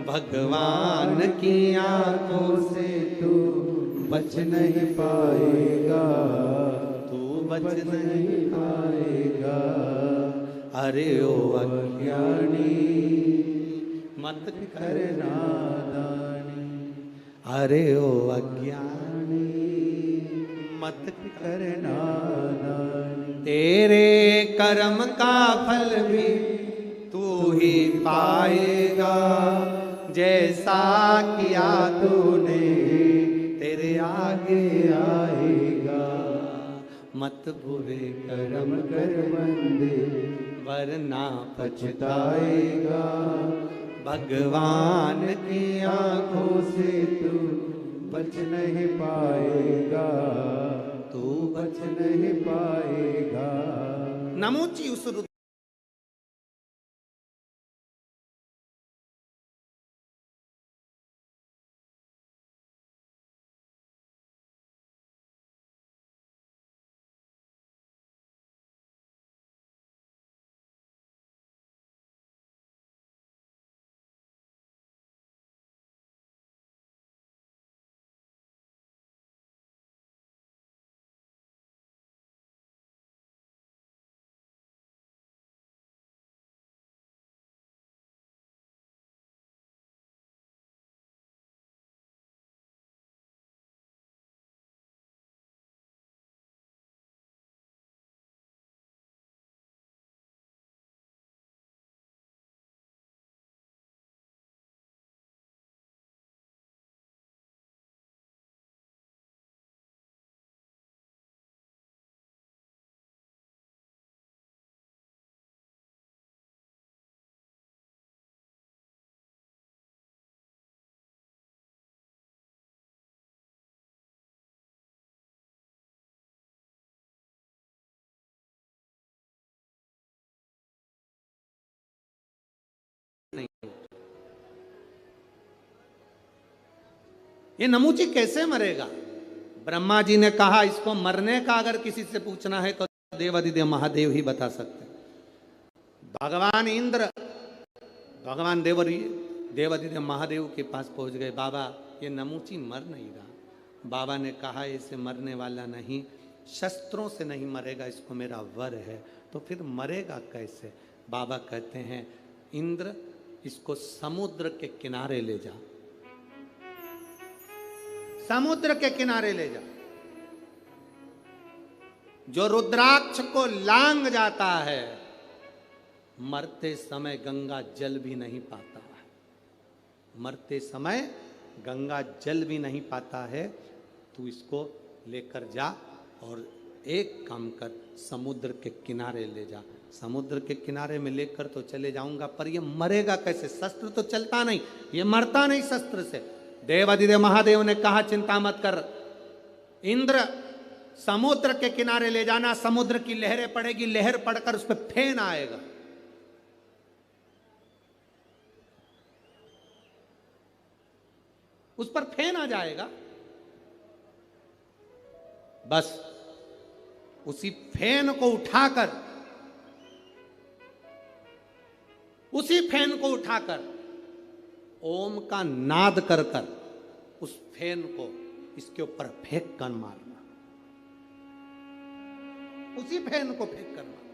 भगवान की आंखों से तू बच नहीं पाएगा, तू बच नहीं पाएगा। अरे ओ अज्ञानी मत कर नादानी, अरे ओ अज्ञानी मत कर नादानी, तेरे कर्म का फल भी तू ही पाएगा, जैसा किया तूने तेरे आगे आएगा। मत बुरे कर्म कर बंदे वरना पछताएगा, भगवान की आंखों से तू बच नहीं पाएगा, तू बच नहीं पाएगा। नमोची उस नहीं होता। ये नमूची कैसे मरेगा? ब्रह्मा जी ने कहा इसको मरने का अगर किसी से पूछना है तो देवादिदेव महादेव ही बता सकते। भगवान इंद्र भगवान देवादिदेव महादेव के पास पहुंच गए, बाबा ये नमूची मर नहीं रहा। बाबा ने कहा इसे मरने वाला नहीं, शस्त्रों से नहीं मरेगा, इसको मेरा वर है। तो फिर मरेगा कैसे? बाबा कहते हैं इंद्र इसको समुद्र के किनारे ले जा, समुद्र के किनारे ले जा। जो रुद्राक्ष को लांग जाता है मरते समय गंगा जल भी नहीं पाता है, मरते समय गंगा जल भी नहीं पाता है। तू इसको लेकर जा और एक काम कर, समुद्र के किनारे ले जा। समुद्र के किनारे में लेकर तो चले जाऊंगा, पर ये मरेगा कैसे? शस्त्र तो चलता नहीं, ये मरता नहीं शस्त्र से। देवादिदेव महादेव ने कहा चिंता मत कर इंद्र, समुद्र के किनारे ले जाना, समुद्र की लहरें पड़ेगी, लहर पड़कर उस पर फेन आएगा। उस पर फेन आ जाएगा, बस उसी फेन को उठाकर, उसी फेन को उठाकर ओम का नाद कर कर उस फेन को इसके ऊपर फेंक कर मारना, उसी फेन को फेंक कर मारना।